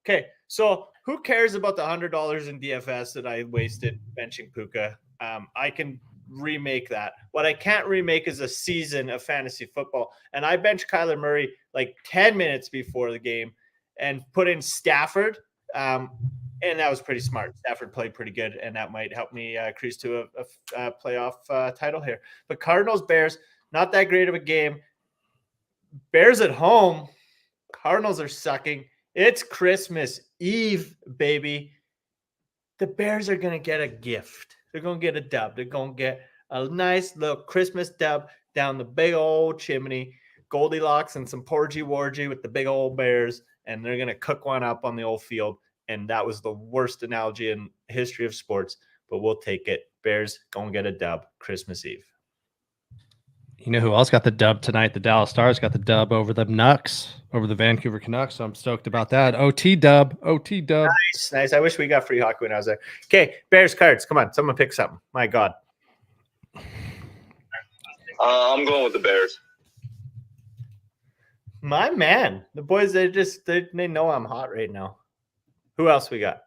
Okay, so who cares about the $100 in DFS that I wasted benching Puka? I can remake that. What I can't remake is a season of fantasy football. And I benched Kyler Murray like 10 minutes before the game and put in Stafford. And that was pretty smart. Stafford played pretty good, and that might help me cruise to a playoff title here. But Cardinals, Bears, not that great of a game. Bears at home. Cardinals are sucking. It's Christmas Eve, baby. The Bears are going to get a gift. They're going to get a dub. They're going to get a nice little Christmas dub down the big old chimney. Goldilocks and some porgy-wargy with the big old Bears, and they're going to cook one up on the old field. And that was the worst analogy in history of sports, but we'll take it. Bears going to get a dub Christmas Eve. You know who else got the dub tonight? The Dallas Stars got the dub over the Canucks, over the Vancouver Canucks. So I'm stoked about that. OT dub. Nice, nice. I wish we got free hockey when I was there. Okay, Bears cards. Come on, someone pick something. My God. I'm going with the Bears. My man. The boys, they know I'm hot right now. Who else we got?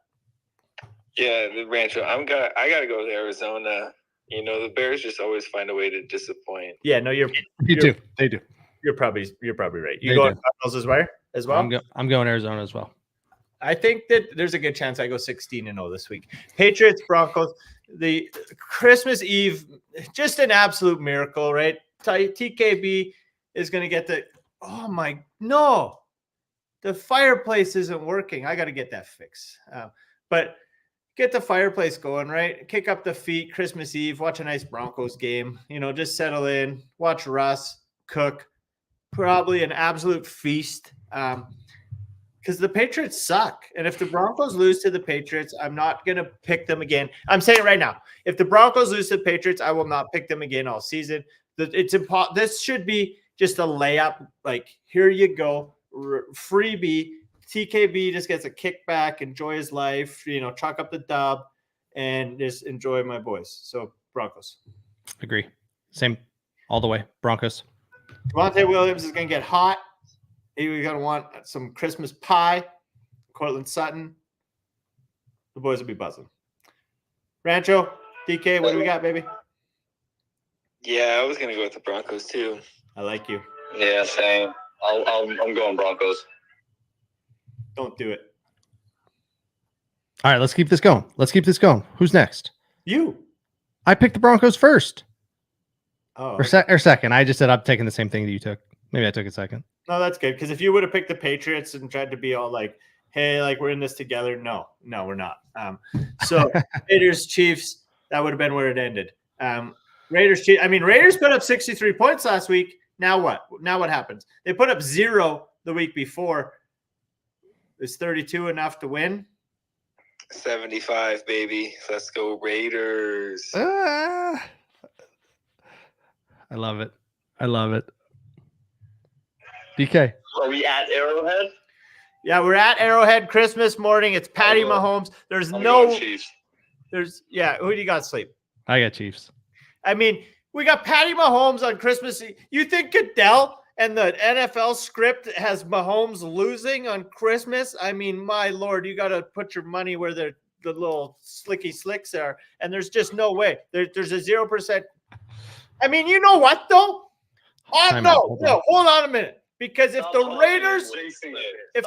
Yeah, the Rancho. I gotta go with Arizona. You know, the Bears just always find a way to disappoint. Yeah, no, They do. You're probably right. You They going do. Cardinals as well? I'm going Arizona as well. I think that there's a good chance I go 16-0 this week. Patriots, Broncos, the Christmas Eve, just an absolute miracle, right? TKB is going to get the fireplace isn't working. I got to get that fixed. But get the fireplace going, right? Kick up the feet, Christmas Eve, watch a nice Broncos game, just settle in, watch Russ cook, probably an absolute feast. Because the Patriots suck. And if the Broncos lose to the Patriots, I'm not going to pick them again. I'm saying it right now. If the Broncos lose to the Patriots, I will not pick them again all season. This should be just a layup. Like, here you go. Freebie. TKB just gets a kickback, enjoy his life, chalk up the dub, and just enjoy my boys. So, Broncos. Agree. Same all the way. Broncos. Devontae Williams is going to get hot. You're going to want some Christmas pie. Cortland Sutton. The boys will be buzzing. Rancho, DK, what do we got, baby? Yeah, I was going to go with the Broncos, too. I like you. Yeah, same. I'm going Broncos. Don't do it. All right, let's keep this going. Who's next? You. I picked the Broncos first. Oh. Or second. I just said I'm taking the same thing that you took. Maybe I took it second. No, that's good. Because if you would have picked the Patriots and tried to be all like, hey, like we're in this together. No, we're not. So Raiders, Chiefs, that would have been where it ended. Raiders put up 63 points last week. Now what? Now what happens? They put up 0 the week before. Is 32 enough to win? 75, baby. Let's go Raiders. I love it. DK. Are we at Arrowhead? Yeah, we're at Arrowhead Christmas morning. It's Patty Mahomes. Who do you got, Sleep? I got Chiefs. I mean, we got Patty Mahomes on Christmas Eve. You think Goodell and the NFL script has Mahomes losing on Christmas? I mean, my Lord, you got to put your money where the little slicky slicks are. And there's just no way. There's a 0%. I mean, you know what, though? Hold on a minute. Because if the Raiders, if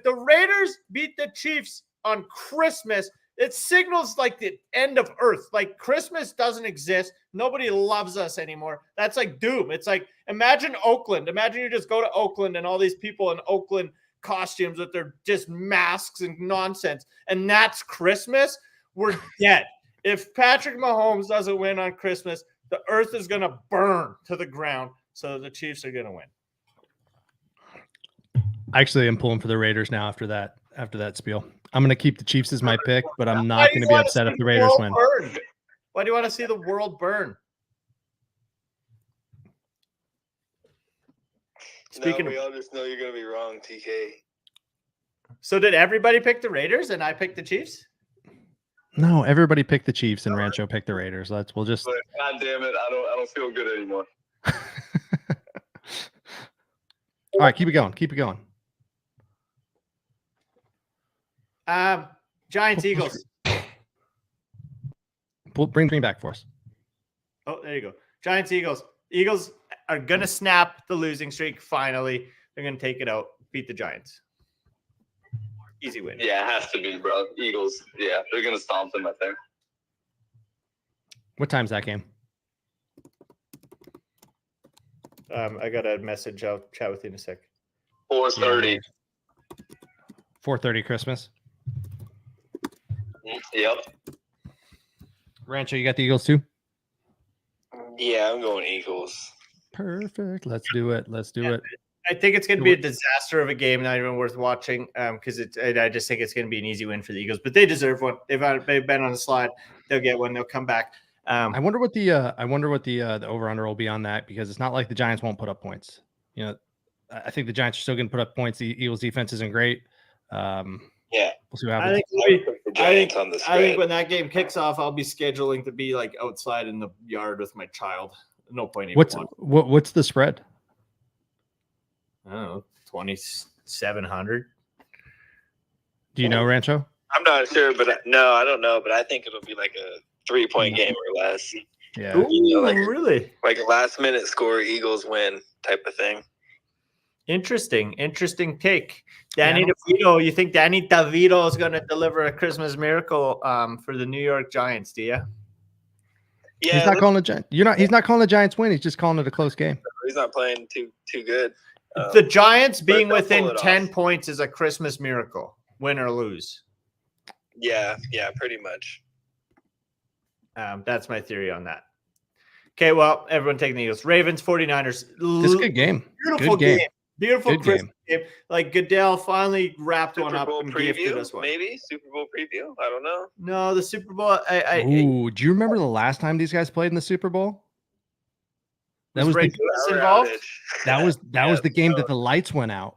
the Raiders beat the Chiefs on Christmas, it signals like the end of Earth. Like Christmas doesn't exist. Nobody loves us anymore. That's like doom. It's like, imagine Oakland. Imagine you just go to Oakland and all these people in Oakland costumes with their just masks and nonsense. And that's Christmas. We're dead. If Patrick Mahomes doesn't win on Christmas, the earth is going to burn to the ground. So the Chiefs are going to win. Actually, I'm pulling for the Raiders now after that spiel. I'm going to keep the Chiefs as my pick, but I'm not going to be upset if the Raiders win. Why do you want to see the world burn? We all just know you're going to be wrong, TK. So did everybody pick the Raiders and I picked the Chiefs? No, everybody picked the Chiefs and Rancho picked the Raiders. God damn it, I don't feel good anymore. All right, keep it going. Giants, Eagles. Bring back for us. Oh, there you go. Giants, Eagles. Eagles are going to snap the losing streak finally. They're going to take it out, beat the Giants. Easy win. Yeah, it has to be, bro. Eagles. Yeah, they're going to stomp them, I think. What time's that game? I got a message. I'll chat with you in a sec. 4:30. 4:30 Christmas. Yep. Rancho, you got the Eagles too? Yeah, I'm going Eagles. Perfect. Let's do it. I think it's going to be a disaster of a game, not even worth watching. Because I just think it's going to be an easy win for the Eagles, but they deserve one. They've been on the slide. They'll get one. They'll come back. I wonder what the over under will be on that, because it's not like the Giants won't put up points. I think the Giants are still going to put up points. The Eagles defense isn't great. Yeah, we'll see what happens. I think when that game kicks off, I'll be scheduling to be like outside in the yard with my child. No point. What's the spread? I don't know, 2,700. Do you know, Rancho? I'm not sure, but I don't know. But I think it'll be like a 3-point game or less. Yeah. Ooh, really? Like a last minute score, Eagles win type of thing. Interesting take. Danny DeVito, you think Danny DeVito is going to deliver a Christmas miracle for the New York Giants, do you? Yeah, he's not calling the Giants. He's not calling the Giants win. He's just calling it a close game. He's not playing too good. The Giants being within 10 points is a Christmas miracle, win or lose. Yeah, pretty much. That's my theory on that. Okay, well, everyone taking the Eagles. Ravens, 49ers. This is a good game. Beautiful Good game. Beautiful Good Christmas game. Like Goodell finally wrapped one Super up Bowl and gifted us preview, one. maybe Super Bowl preview. I don't know. No, the Super Bowl. Ooh, do you remember the last time these guys played in the Super Bowl? That was Ray the, Lewis Power involved. outage. that was Yeah, the game so- that the lights went out.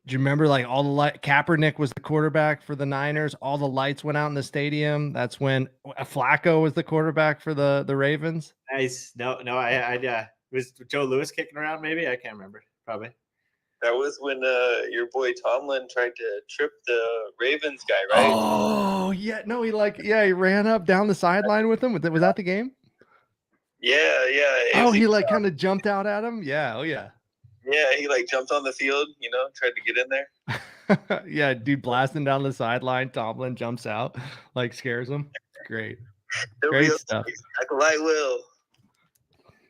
Do you remember like all the light? Kaepernick was the quarterback for the Niners. All the lights went out in the stadium. That's when Flacco was the quarterback for the Ravens. Nice. No, I was Joe Lewis kicking around. Maybe I can't remember. Probably. That was when your boy Tomlin tried to trip the Ravens guy, right? Oh yeah, no, he ran up down the sideline with him. Was that the game? Yeah. Oh, he like kind of jumped out at him. Yeah. Oh yeah. Yeah, he like jumped on the field, tried to get in there. Yeah, dude blasting down the sideline. Tomlin jumps out, like scares him. Great. Great stuff. Like a light will.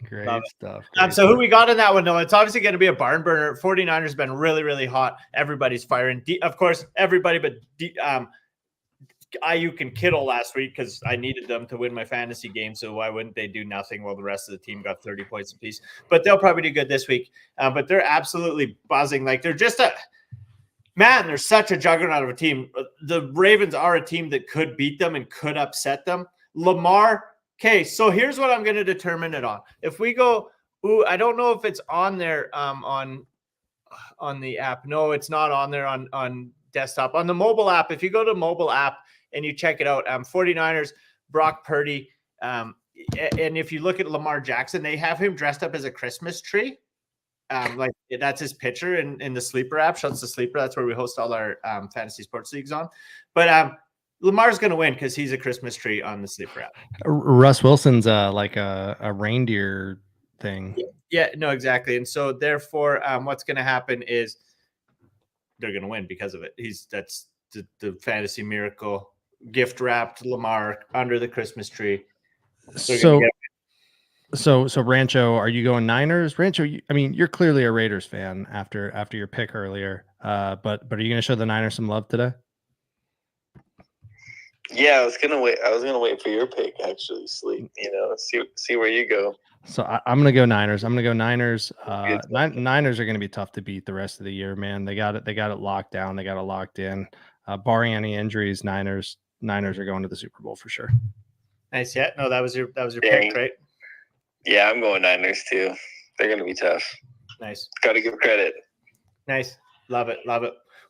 Great stuff. So who we got in that one, though? It's obviously going to be a barn burner. 49ers been really, really hot. Everybody's firing. Of course, everybody but Ayuk and Kittle last week because I needed them to win my fantasy game. So why wouldn't they do nothing while the rest of the team got 30 points apiece? But they'll probably do good this week. But they're absolutely buzzing. Like they're just they're such a juggernaut of a team. The Ravens are a team that could beat them and could upset them. Lamar. Okay, so here's what I'm going to determine it on. If we go, I don't know if it's on there on the app. No, it's not on there on desktop. On the mobile app, if you go to mobile app and you check it out, 49ers, Brock Purdy, and if you look at Lamar Jackson, they have him dressed up as a Christmas tree. Like that's his picture in the Sleeper app. Shouts to Sleeper. That's where we host all our fantasy sports leagues on. But Lamar's going to win because he's a Christmas tree on the Sleeper app. Russ Wilson's like a reindeer thing. Yeah, no, exactly. And so therefore, what's going to happen is they're going to win because of it. That's the fantasy miracle gift wrapped Lamar under the Christmas tree. So Rancho, are you going Niners? Rancho, you're clearly a Raiders fan after your pick earlier. But are you going to show the Niners some love today? Yeah, I was gonna wait for your pick. Actually, Sleep. See where you go. So I'm gonna go Niners. Niners are gonna be tough to beat the rest of the year, man. They got it locked down. They got it locked in. Barring any injuries, Niners are going to the Super Bowl for sure. Nice. Yeah. No, that was your pick, right? Yeah, I'm going Niners too. They're gonna be tough. Nice. Got to give credit. Nice. Love it.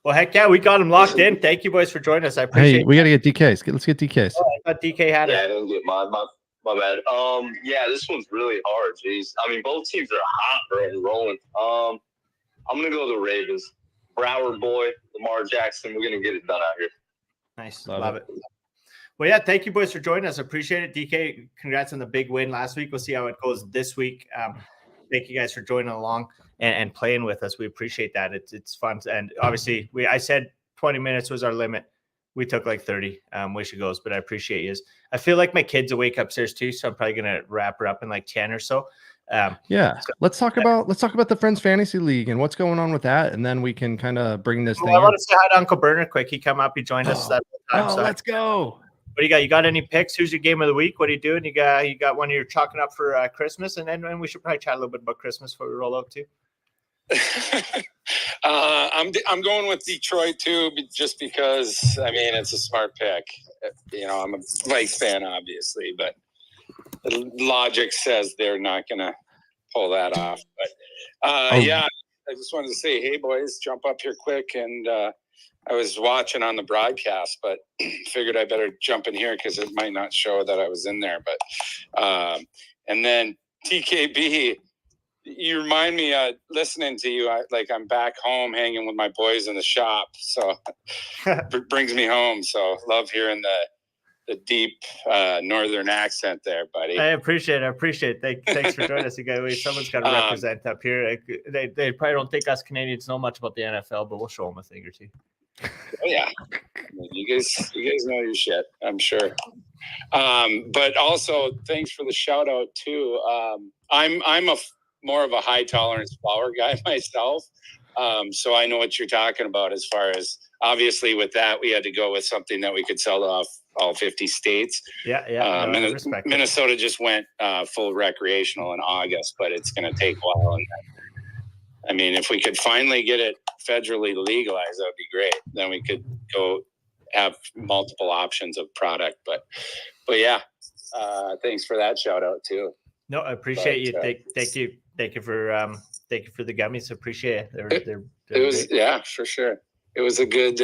Well, heck yeah, we got him locked in. Thank you, boys, for joining us. I appreciate it. We got to get DKs. Let's get DKs. Oh, I thought DK had it. Yeah, I didn't get my bad. Yeah, this one's really hard. Jeez. Both teams are hot and rolling. I'm going to go the Ravens. Broward boy, Lamar Jackson. We're going to get it done out here. Nice. Love it. Well, yeah, thank you, boys, for joining us. I appreciate it. DK, congrats on the big win last week. We'll see how it goes this week. Thank you guys for joining along and playing with us. We appreciate that. It's fun. And obviously, I said 20 minutes was our limit. We took like 30. Wish it goes, but I appreciate you. I feel like my kid's awake upstairs too, so I'm probably gonna wrap her up in like 10 or so. Let's talk about the Friends Fantasy League and what's going on with that, and then we can kind of bring this thing. I want to say hi to Uncle Bernard quick. He come up, he joined us that time. So let's go. What do you got? You got any picks? Who's your game of the week? What are you doing? You got one you're chalking up for Christmas, and then we should probably chat a little bit about Christmas before we roll out too. I'm going with Detroit too, just because it's a smart pick. I'm a Vikes fan, obviously, but the logic says they're not going to pull that off. But I just wanted to say, hey boys, jump up here quick. And I was watching on the broadcast, but figured I better jump in here because it might not show that I was in there. But and then TKB. You remind me, listening to you, I'm back home hanging with my boys in the shop. So it brings me home. So love hearing the deep northern accent there, buddy. I appreciate it. Thanks for joining us. Someone's got to represent up here. They probably don't think us Canadians know much about the NFL, but we'll show them a thing or two. Oh, yeah. You guys know your shit, I'm sure. But also, thanks for the shout out, too. I'm more of a high tolerance flour guy myself. So I know what you're talking about as far as obviously with that, we had to go with something that we could sell off all 50 states. Yeah. No, I respect it. Minnesota just went full recreational in August, but it's going to take a while. And I mean, if we could finally get it federally legalized, that would be great. Then we could go have multiple options of product. But yeah, thanks for that shout out too. No, I appreciate you. Thank you for the gummies. Appreciate it. It was great. Yeah, for sure. It was a good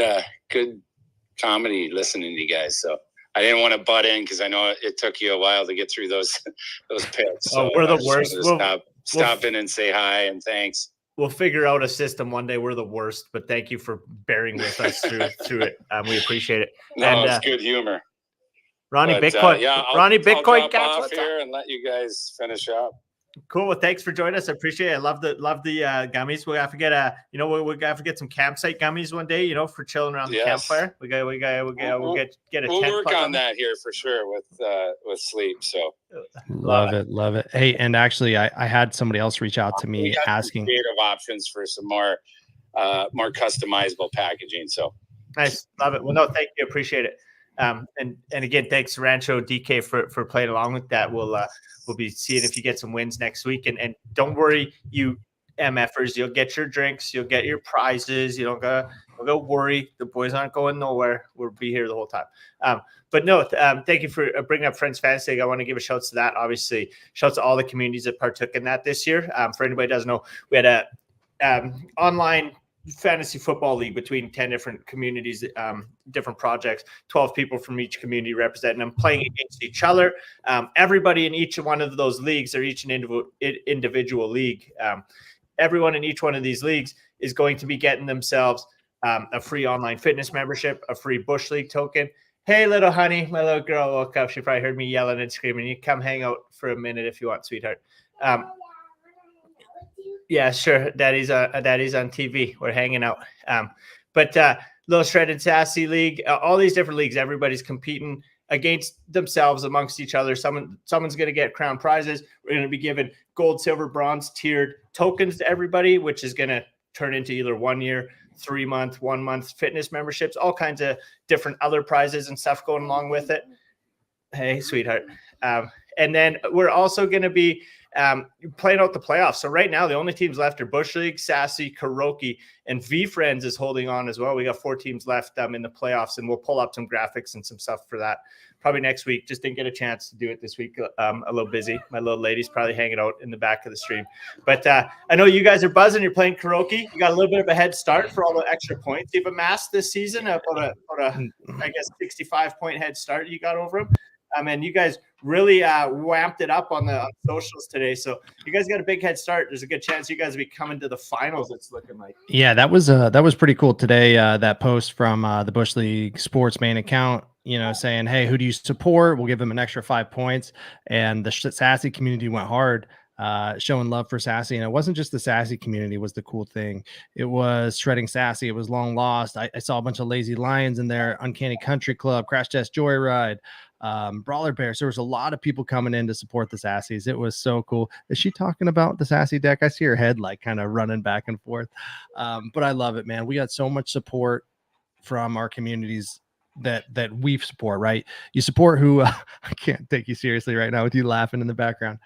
comedy listening to you guys. So I didn't want to butt in because I know it took you a while to get through those pits. So we're the worst. Stop in and say hi and thanks. We'll figure out a system one day. We're the worst, but thank you for bearing with us through it. We appreciate it. No, it's good humor. Ronnie Bitcoin. I'll drop off here and let you guys finish up. Cool. Well, thanks for joining us. I appreciate it. I love the gummies. We'll have to get we'll have to get some campsite gummies one day, for chilling around the campfire. We'll get a we'll tent work on that here for sure with sleep. So love it. Hey, and actually I had somebody else reach out to me asking creative options for some more customizable packaging. So nice. Love it. Well, no, thank you. Appreciate it. And again, thanks Rancho DK for playing along with that. We'll be seeing if you get some wins next week. And don't worry, you MFers, you'll get your drinks, you'll get your prizes. You don't go worry. The boys aren't going nowhere. We'll be here the whole time. But no, thank you for bringing up Friends Fantasy. I want to give a shout to that. Obviously, shout to all the communities that partook in that this year. For anybody who doesn't know, we had a online fantasy football league between 10 different communities, different projects, 12 people from each community representing them, playing against each other. Everybody in each one of those leagues, or each an individual league, everyone in each one of these leagues is going to be getting themselves a free online fitness membership, a free Bush League token. Hey, little honey, my little girl woke up. She probably heard me yelling and screaming. You come hang out for a minute if you want, sweetheart. Yeah, sure. Daddy's on TV. We're hanging out. But Little Shredded Sassy League, all these different leagues, everybody's competing against themselves amongst each other. Someone's going to get crown prizes. We're going to be giving gold, silver, bronze tiered tokens to everybody, which is going to turn into either 1 year, 3 month, 1 month fitness memberships, all kinds of different other prizes and stuff going along with it. Hey, sweetheart. And then we're also going to be playing out the playoffs. So right now, the only teams left are Bush League, Sassy, Kuroki, and V Friends is holding on as well. We got 4 teams left in the playoffs, and we'll pull up some graphics and some stuff for that probably next week. Just didn't get a chance to do it this week. A little busy. My little lady's probably hanging out in the back of the stream. But I know you guys are buzzing. You're playing Kuroki. You got a little bit of a head start for all the extra points you've amassed this season. About a 65-point head start you got over them. And you guys really wamped it up on the socials today. So you guys got a big head start. There's a good chance you guys will be coming to the finals, it's looking like. Yeah, that was pretty cool today. That post from the Bushleague Sports main account, saying, hey, who do you support? We'll give them an extra 5 points. And the Sassy community went hard, showing love for Sassy. And it wasn't just the Sassy community was the cool thing. It was Shredding Sassy. It was Long Lost. I saw a bunch of Lazy Lions in there, Uncanny Country Club, Crash Test Joyride, Brawler Bears. There was a lot of people coming in to support the Sassies. It was so cool. Is she talking about the Sassy deck? I see her head like kind of running back and forth. But I love it, man. We got so much support from our communities that we support, right? You support who I can't take you seriously right now with you laughing in the background.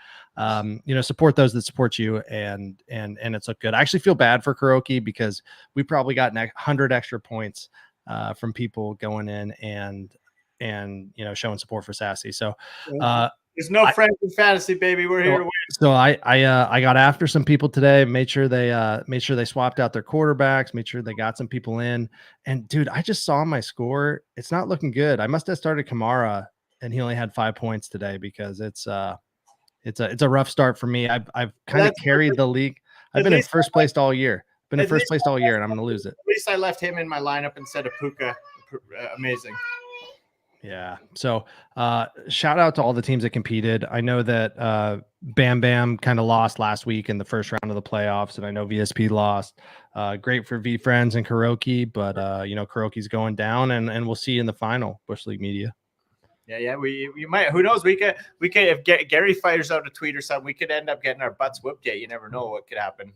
Support those that support you, and it's looked good. I actually feel bad for Kuroki because we probably got 100 extra points from people going in and showing support for Sassy. So there's no friends in fantasy, baby. We're here to win. So I got after some people today, made sure they swapped out their quarterbacks, made sure they got some people in. And dude, I just saw my score. It's not looking good. I must have started Kamara and he only had 5 points today because it's a rough start for me. I've kind of carried the league. I've been in first place all year. And I'm going to lose it. At least I left him in my lineup instead of Puka. Amazing. Yeah. So shout out to all the teams that competed. I know that Bam Bam kind of lost last week in the first round of the playoffs, and I know VSP lost. Great for V Friends and Kuroki, but Kuroki's going down, and we'll see you in the final, Bush League Media. Yeah. We might. Who knows? We could if Gary fires out a tweet or something, we could end up getting our butts whooped. Yet you never know what could happen.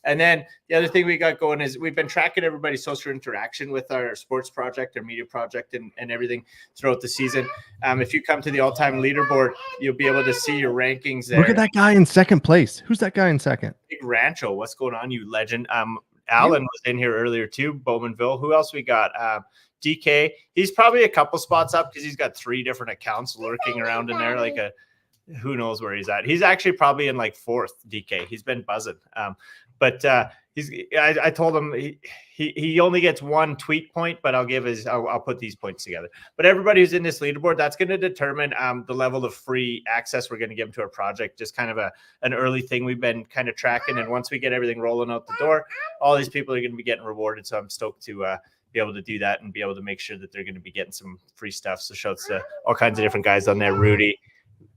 And then the other thing we got going is we've been tracking everybody's social interaction with our sports project, our media project, and everything throughout the season. If you come to the all-time leaderboard, you'll be able to see your rankings there. Look at that guy in second place. Who's that guy in second? Big Rancho. What's going on, you legend? Alan was in here earlier too. Bowmanville. Who else we got? DK. He's probably a couple spots up because he's got 3 different accounts lurking around in there. Like who knows where he's at. He's actually probably in like 4th. DK. He's been buzzing. But I told him he only gets 1 tweet point, but I'll put these points together. But everybody who's in this leaderboard, that's going to determine the level of free access we're going to give them to our project. Just kind of an early thing we've been kind of tracking. And once we get everything rolling out the door, all these people are going to be getting rewarded. So I'm stoked to be able to do that and be able to make sure that they're going to be getting some free stuff. So shouts to all kinds of different guys on there. Rudy,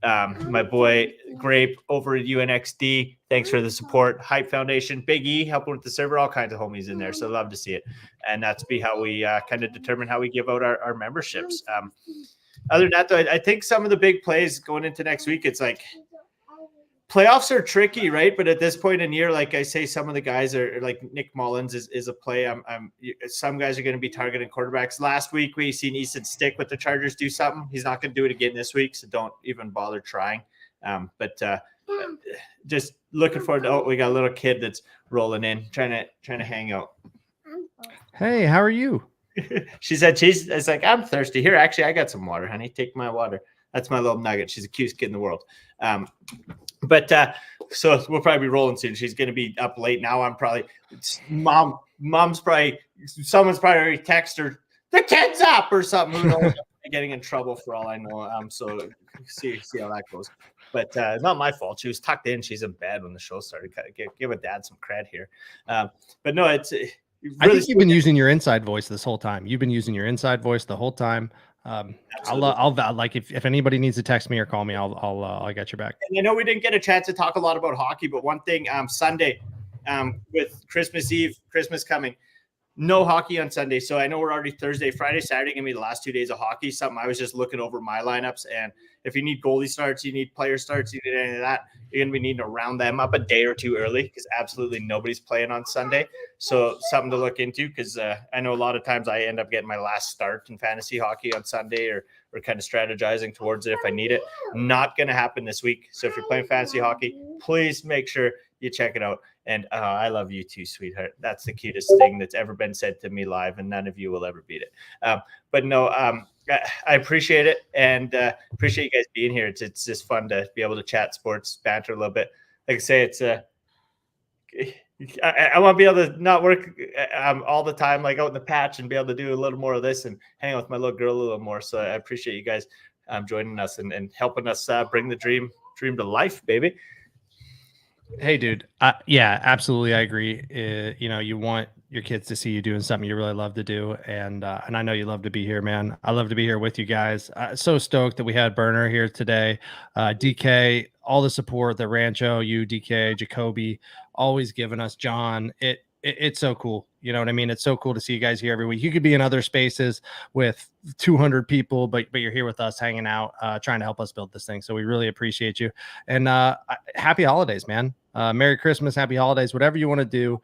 my boy Grape over at UNXD. Thanks for the support. Hype Foundation, Big E helping with the server, all kinds of homies in there. So love to see it. And that's how we kind of determine how we give out our memberships. Other than that, though, I think some of the big plays going into next week, it's like playoffs are tricky, right? But at this point in the year, like I say, some of the guys are like Nick Mullins is a play. Some guys are going to be targeting quarterbacks. Last week we seen Easton Stick with the Chargers do something. He's not going to do it again this week, so don't even bother trying. But just looking forward to. We got a little kid that's rolling in, trying to hang out. Hey, how are you? She said it's like, I'm thirsty. Here, actually, I got some water, honey. Take my water. That's my little nugget. She's the cutest kid in the world. But so we'll probably be rolling soon. She's going to be up late now. I'm probably someone's probably already texted her, the kid's up or something. Who knows? Getting in trouble for all I know. So see how that goes. But it's not my fault. She was tucked in. She's in bed when the show started. Give a dad some cred here. But no, it's really, I think you've been using your inside voice this whole time. You've been using your inside voice the whole time. I'll like if anybody needs to text me or call me, I got your back. And I know we didn't get a chance to talk a lot about hockey, but one thing, Sunday, with Christmas Eve, Christmas coming, no hockey on Sunday. So I know we're already Thursday, Friday, Saturday, gonna be the last 2 days of hockey. Something I was just looking over my lineups, and if you need goalie starts, you need player starts, you need any of that, you're gonna be needing to round them up a day or two early because absolutely nobody's playing on Sunday. So something to look into because I know a lot of times I end up getting my last start in fantasy hockey on Sunday or kind of strategizing towards it if I need it. Not gonna happen this week. So if you're playing fantasy hockey, please make sure you check it out. And I love you too, sweetheart. That's the cutest thing that's ever been said to me live, and none of you will ever beat it. But no, I appreciate it and appreciate you guys being here. It's just fun to be able to chat sports, banter a little bit. Like I say, it's I want to be able to not work all the time, like out in the patch, and be able to do a little more of this and hang out with my little girl a little more. So I appreciate you guys joining us and helping us bring the dream to life, baby. Hey, dude. Yeah, absolutely. I agree. You want your kids to see you doing something you really love to do. And I know you love to be here, man. I love to be here with you guys. So stoked that we had Burner here today. DK, all the support that Rancho, you, DK, Jacoby, always giving us. John, it's so cool. You know what I mean? It's so cool to see you guys here every week. You could be in other spaces with 200 people, but you're here with us hanging out, trying to help us build this thing. So we really appreciate you. And happy holidays, man. Merry Christmas, happy holidays, whatever you want to do.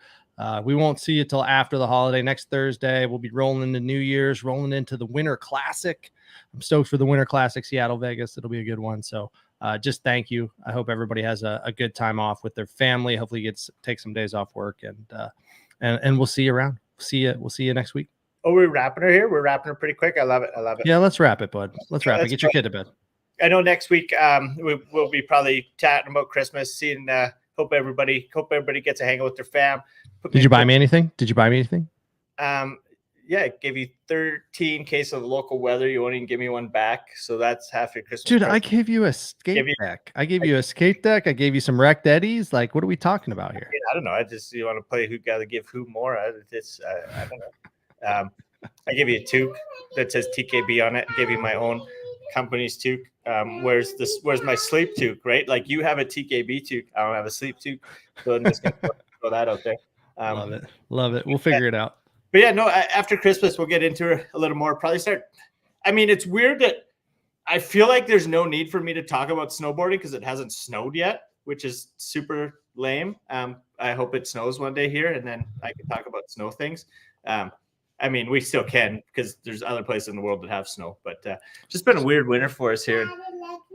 We won't see you till after the holiday. Next Thursday, we'll be rolling into New Year's, rolling into the Winter Classic. I'm stoked for the Winter Classic, Seattle, Vegas. It'll be a good one. So just thank you. I hope everybody has a good time off with their family. Hopefully take some days off work, and we'll see you around. We'll see you next week. Oh, we're wrapping her here. We're wrapping her pretty quick. I love it. Yeah, let's wrap it, bud. Let's wrap it. Get your kid to bed. I know next week we'll be probably chatting about Christmas, seeing hope everybody gets to hang out with their fam. Did you buy me anything? Yeah, I gave you 13 cases of the local weather. You won't even give me one back. So that's half your Christmas. Dude, I gave you a skate deck. I gave you some wrecked eddies. Like, what are we talking about here? I don't know. You want to play who got to give who more. I don't know. I give you a toque that says TKB on it. I gave you my own company's toque. Where's my sleep toque, right? Like you have a TKB toque. I don't have a sleep toque. So I'm just going to throw that out there. Love it. We'll figure it out. But yeah, no, after Christmas, we'll get into it a little more. Probably start. I mean, it's weird that I feel like there's no need for me to talk about snowboarding because it hasn't snowed yet, which is super lame. I hope it snows one day here, and then I can talk about snow things. I mean, we still can because there's other places in the world that have snow, but just been a weird winter for us here.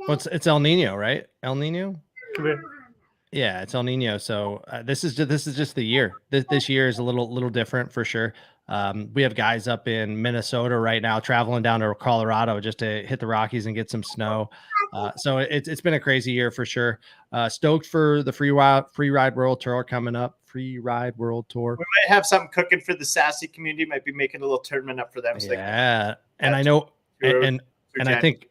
Well, it's El Nino, right? El Nino. Come here. Yeah, it's El Nino. So this is just the year. This year is a little different for sure. We have guys up in Minnesota right now traveling down to Colorado just to hit the Rockies and get some snow. So it's been a crazy year for sure. Stoked for the Free Ride World Tour coming up. Free Ride World Tour. We might have something cooking for the Sassy community. Might be making a little tournament up for them. So yeah, and I know, and I think.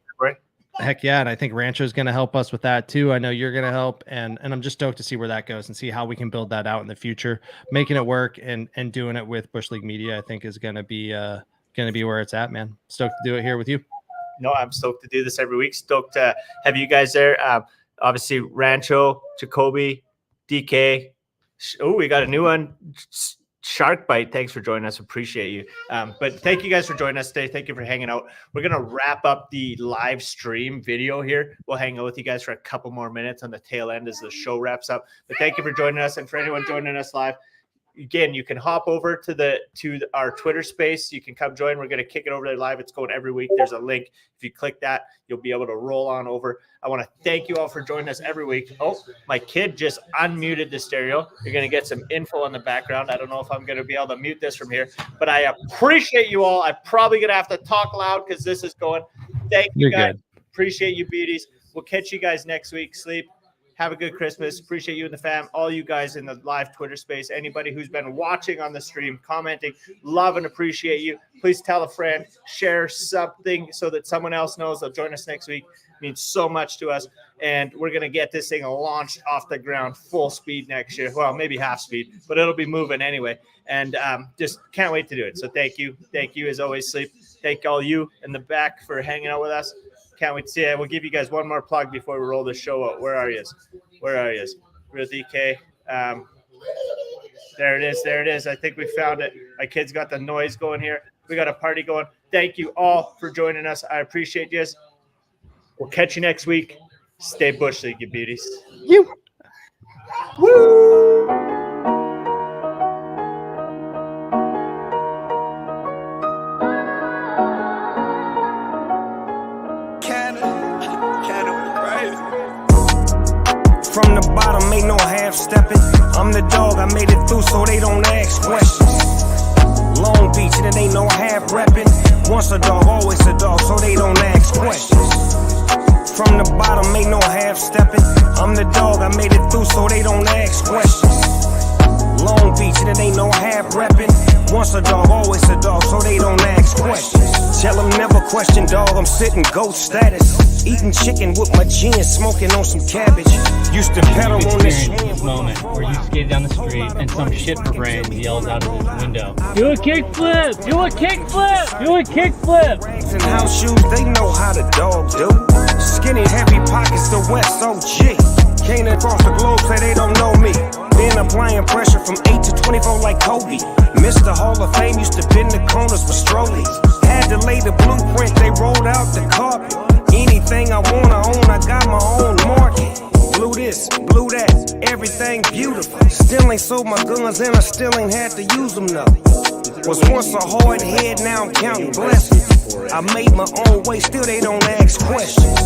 Heck yeah, and I think Rancho's going to help us with that too. I know you're going to help, and I'm just stoked to see where that goes and see how we can build that out in the future. Making it work and doing it with Bushleague Media, I think is going to be where it's at, man. Stoked to do it here with you. No, I'm stoked to do this every week. Stoked to have you guys there. Obviously, Rancho, Jacoby, DK. Oh, we got a new one. Shark Bite, thanks for joining us. Appreciate you. But thank you guys for joining us today. Thank you for hanging out. We're going to wrap up the live stream video here. We'll hang out with you guys for a couple more minutes on the tail end as the show wraps up. But thank you for joining us. And for anyone joining us live, again, you can hop over to our Twitter space. You can come join. We're going to kick it over there live. It's going every week. There's a link. If you click that, you'll be able to roll on over. I want to thank you all for joining us every week. Oh, my kid just unmuted the stereo. You're going to get some info on the background. I don't know if I'm going to be able to mute this from here, but I appreciate you all. I'm probably going to have to talk loud because this is going. Thank you, guys. Good. Appreciate you, beauties. We'll catch you guys next week. Sleep. Have a good Christmas. Appreciate you and the fam. All you guys in the live Twitter space. Anybody who's been watching on the stream, commenting, love and appreciate you. Please tell a friend, share something so that someone else knows. They'll join us next week. It means so much to us. And we're going to get this thing launched off the ground full speed next year. Well, maybe half speed, but it'll be moving anyway. And just can't wait to do it. So thank you. Thank you as always, Sleep. Thank all you in the back for hanging out with us. Can't wait to see it. We'll give you guys one more plug before we roll the show out. Where are you? Real DK. There it is. There it is. I think we found it. My kid's got the noise going here. We got a party going. Thank you all for joining us. I appreciate you. We'll catch you next week. Stay Bushleague, you beauties. You. Woo! From the bottom, ain't no half-stepping. I'm the dog, I made it through so they don't ask questions. Long Beach, and it ain't no half-repping. Once a dog, always a dog, so they don't ask questions. From the bottom, ain't no half-stepping. I'm the dog, I made it through so they don't ask questions. Long Beach, and it ain't no half-repping. Once a dog, always a dog, so they don't ask questions. Tell them never question, dog, I'm sitting ghost status. Eating chicken with my gin, smoking on some cabbage. Used to pedal on this moment where you skate down the street and some shit for brain yells out of his window. Do a kickflip! Do a kickflip! Do a kickflip! Rags and house shoes, they know how the dog do. Skinny, heavy pockets, the West OG. Came across the globe, say they don't know me. Been applying pressure from 8 to 24 like Kobe. Mr. Hall of Fame used to bend the corners for Stroley. Had to lay the blueprint, they rolled out the carpet. Anything I wanna own, I got my own market. Blew this, blew that, everything beautiful. Still ain't sold my guns and I still ain't had to use them though. Was once a hard head, now I'm counting blessings. I made my own way, still they don't ask questions.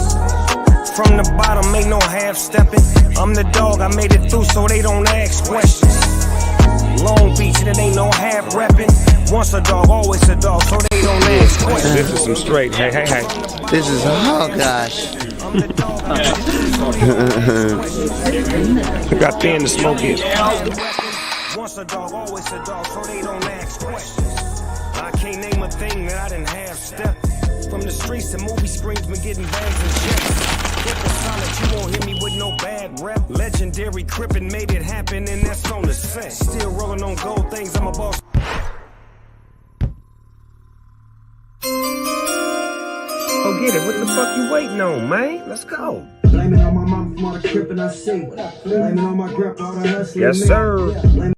From the bottom, ain't no half-stepping. I'm the dog, I made it through so they don't ask questions. Long Beach, and it ain't no half-repping. Once a dog, always a dog, so they don't ask questions. This is some straight, hey. This is, oh gosh. I got thin to smoke it. Once a dog, always a dog, so they don't ask questions. I can't name a thing that I didn't have step. From the streets to movie screens, been getting bags and checks. Get the solid, you won't hit me with no bad rep. Legendary Crippin' made it happen, and that's on the set. Still rolling on gold things, I'm a boss. Go get it, what the fuck you waiting on, man? Let's go. Blaming on my mom from all the crippin' I see. Blaming on my grandpa, all the hustling. Yes, sir.